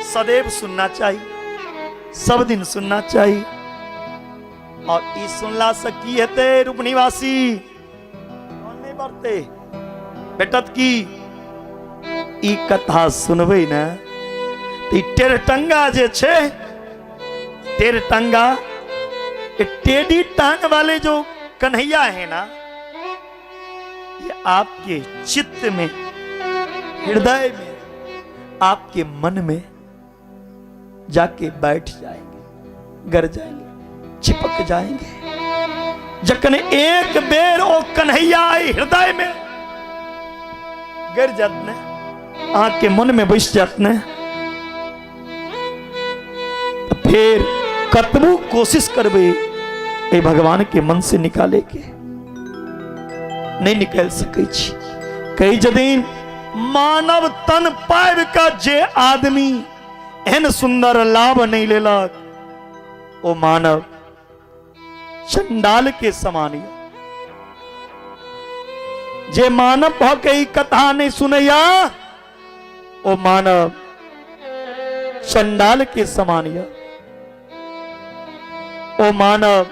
सदैव सुनना चाहिए, सब दिन सुनना चाहिए। और ई सुनला से की हेते रूपनिवासी कौन नहीं बढ़ते बेटत की ई कथा सुनबे ना तो टेरटंगा जे छे टेरटंगा टेढ़ी टांग वाले जो कन्हैया है ना, ये आपके चित्त में हृदय में आपके मन में जाके बैठ जाएंगे, गर जाएंगे, चिपक जाएंगे। जखन एक बेर ओ कन्हैया आई हृदय में गर जातने आपके मन में बैठ जातने, फिर कतबो कोशिश करबे ए भगवान के मन से निकाले के नहीं निकल सके छी। कई जदीन मानव तन पाइब का जे आदमी एहन सुंदर लाभ नहीं लेलक ओ मानव चंडाल के समान। जे मानव भ के ई कथा नहीं सुनैया ओ मानव चंडाल के समान या ओ मानव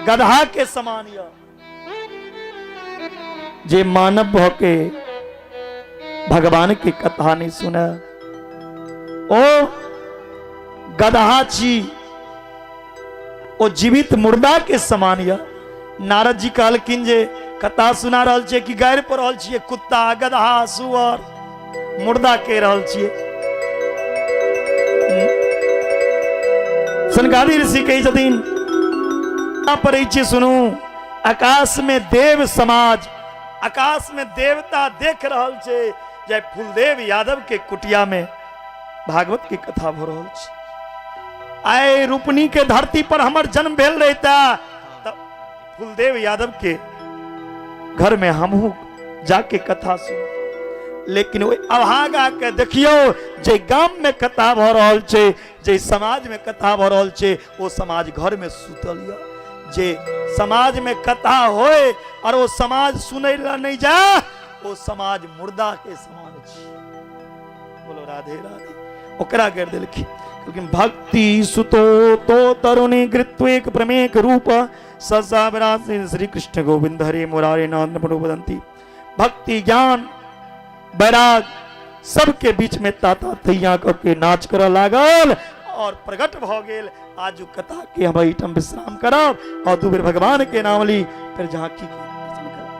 गधा के समान या जे मानव भ के भगवान की कथा नहीं सुना ओ गधा छी ओ जीवित मुर्दा के समान या। नारद जी कहलखिन जे कथा सुना रहल छे कि गायर पर रहल छिए कुत्ता गधा सुअर मुर्दा के रहल छिए। सनकादि ऋषि कही छथिन पर सुनू आकाश में देव समाज आकाश में देवता देख रहल छे जय फूलदेव यादव के कुटिया में भागवत की कथा हो रहल छे। आए रूपनी के धरती पर हमर जन्म भेल रहता तब फूलदेव यादव के घर में हमहू जाके कथा सुन। लेकिन वो अभागा के देखियो जे गांव में कथा भ रहल छे जे समाज में कथा भ रहल छे वो समाज घर में सुतल या। जे समाज में कथा होए और वो समाज सुनै ला नहीं जा वो समाज मुर्दा के समान छे। बोलो राधे राधे। ओकरा कर देलखिन लेकिन भक्ति सुतो तो तरुणी कृत्वेक प्रमेक रूप ससा विराज श्री कृष्ण गोविंद हरे मुरारे नाथ बदंती। भक्ति ज्ञान वैराग सबके बीच में ताता थैया करके नाच कर लागल और प्रकट भ गेल। आज कथा के हम आइटम विश्राम करब और दू बेर भगवान के नाम ली फिर झांकी के दर्शन करब।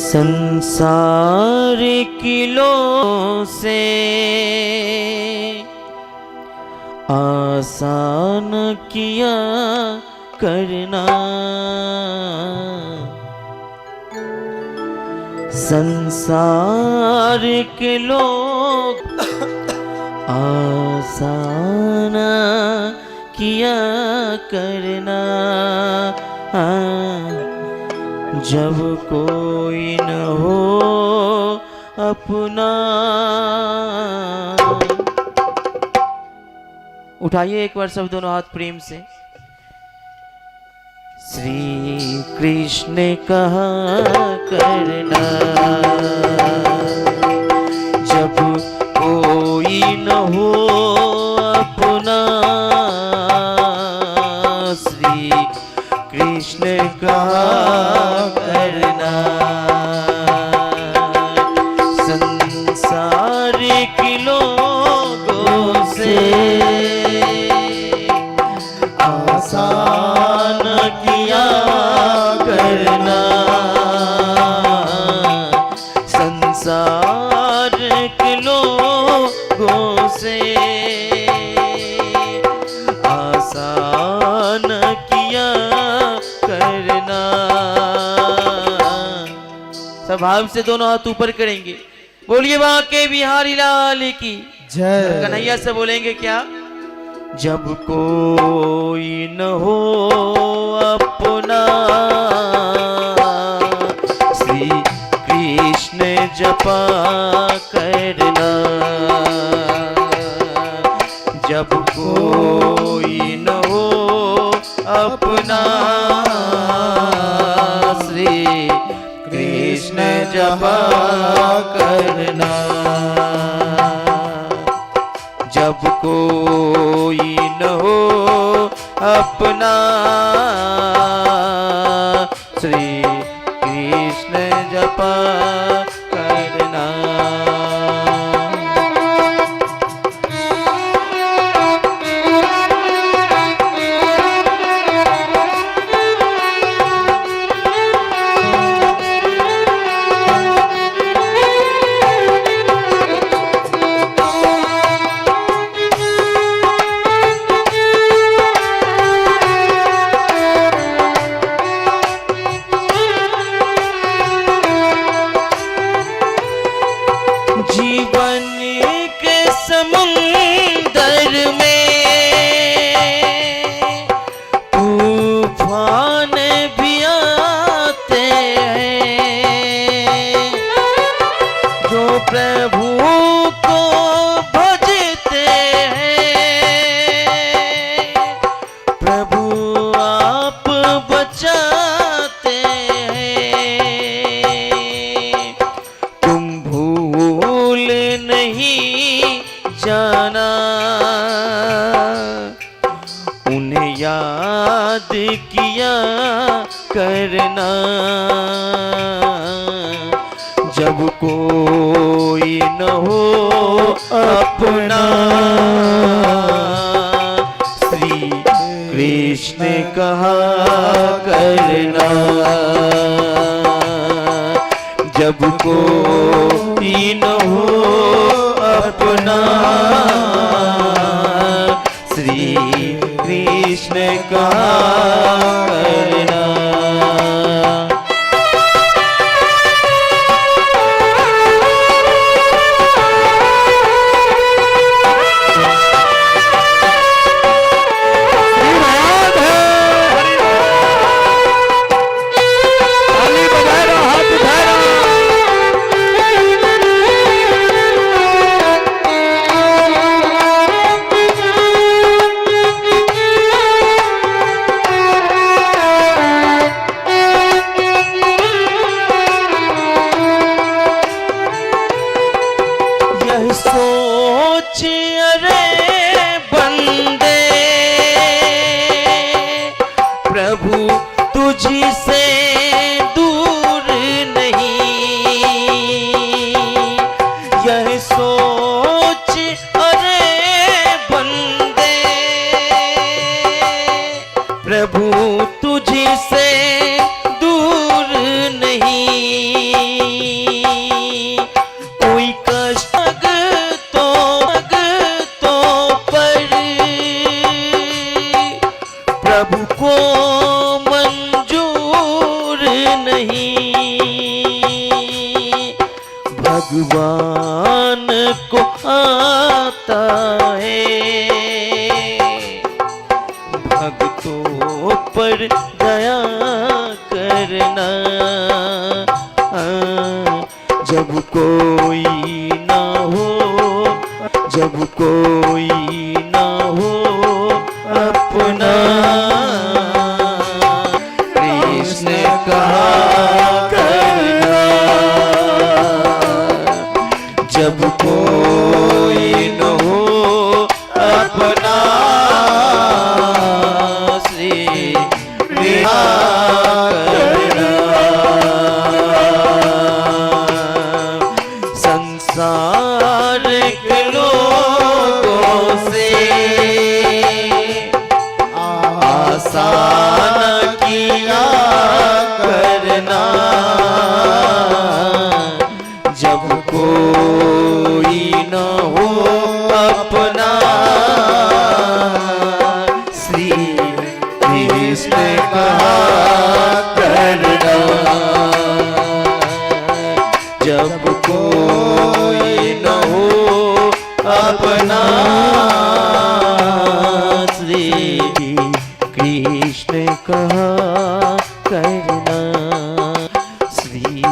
संसार किलो से आसान किया करना संसार के लोग आसान किया करना जब कोई न हो अपना। उठाइए एक बार सब दोनों हाथ प्रेम से। श्री कृष्ण कहा करना जब कोई न हो अपना। श्री कृष्ण कहा करना संसार के लोगों से आसान किया करना संसार के लोगों से आसान किया करना। स्वभाव से दोनों हाथ ऊपर करेंगे। बोलिए बांके बिहारी लाल की जय। कन्हैया से बोलेंगे क्या। जब कोई न हो अपना श्री कृष्ण जपा करना जब कोई न हो अपना श्री कृष्ण जपा करना जब कोई न हो अपना श्री कृष्ण जपा करना। करना, जब कोई न हो अपना, श्री कृष्ण कहा करना, जब कोई न हो अपना, श्री कृष्ण कहा करना। यह सोच अरे बंदे, प्रभु तुझी से दूर नहीं, यह सोच अरे बंदे, प्रभु तुझी से दूर नहीं, कोई कष्ट तो पर प्रभु को मंजूर नहीं, भगवान को आता है भक्तों पर दया करना, जब कोई ना हो, जब कोई ना हो अपना, कृष्ण कहा करना, जब कोई न हो अपना, श्री कृष्ण करना। संसार के लोगों से आसान किया करना, जब कोई न हो अपना, श्री कृष्ण कहा करना, जब कोई न हो अपना, श्री कृष्ण कहा करना, श्री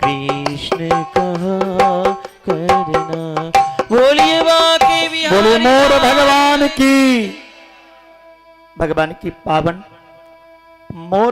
कृष्ण कहा करना। बोलिए बाके बिहारी, बोले मोर भगवान की पावन मोर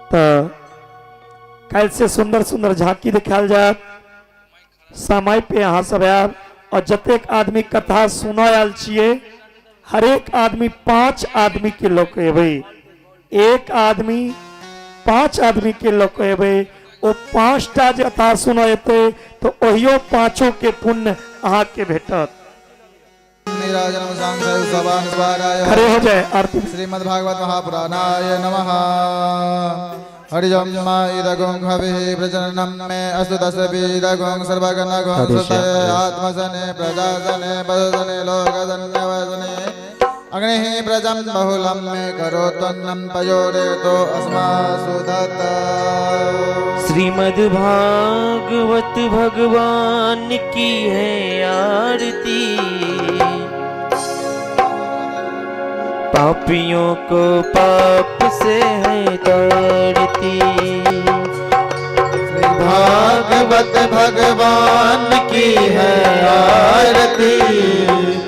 तो कल से सुंदर सुंदर झांकी दिखाल जाए समय पे यहाँ सब यार और जतेक आदमी कथा सुनो आल छिए हर एक आदमी 5 आदमी के लोग एबे एक आदमी 5 आदमी के लोग एबे ओ 5टा जे कथा सुनो एते तो ओहियो 5 के पुण्य अहाँ के भेटत। नीराजनम सांसद सभान स्वाराय खड़े हो जाए आरती श्रीमद् भागवत महापुराणाय नमः। हरिजम इदगुं हविः प्रजननं मे अस्तु तस्वीदगुं सर्वगणगुं सुतये आत्मसने प्रजासने पशुसने लोकसन्यवसने अग्निः प्रजं बहुलं मे करोत्वन्नं पयोरेतो अस्मासु दत्त। श्रीमद् भागवत भगवान की है आरती, पापियों को पाप से है तारती। भागवत भगवान की है आरती,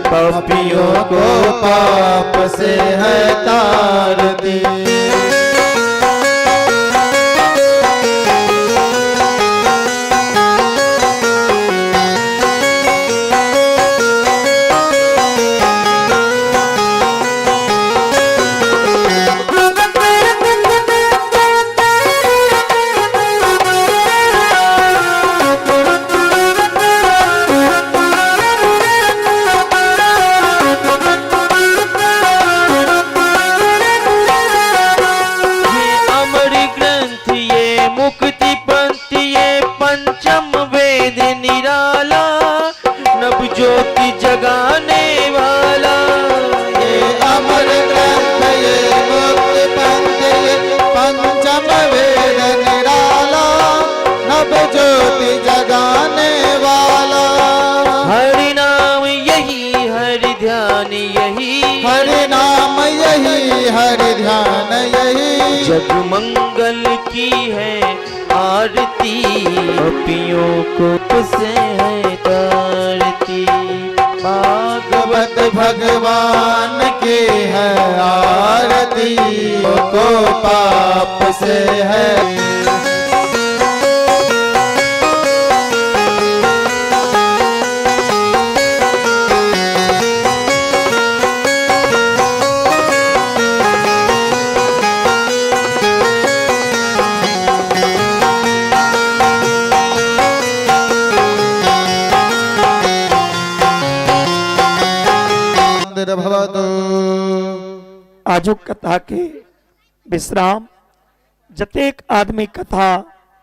पापियों को पाप से है तारती। ज्योति जगाने वाला ये अमर ग्रंथ ये मुक्ति पंथ ये पंचम वेद निराला, नभ ज्योति जगाने वाला। हरि नाम यही हरि ध्यान यही, हरि नाम यही हरि ध्यान यही, जग मंगल की है आरती, पापियों को से है तारती। भागवत भगवान की है आरती, को पाप से है। आजुक कथा के विश्राम जतेक आदमी कथा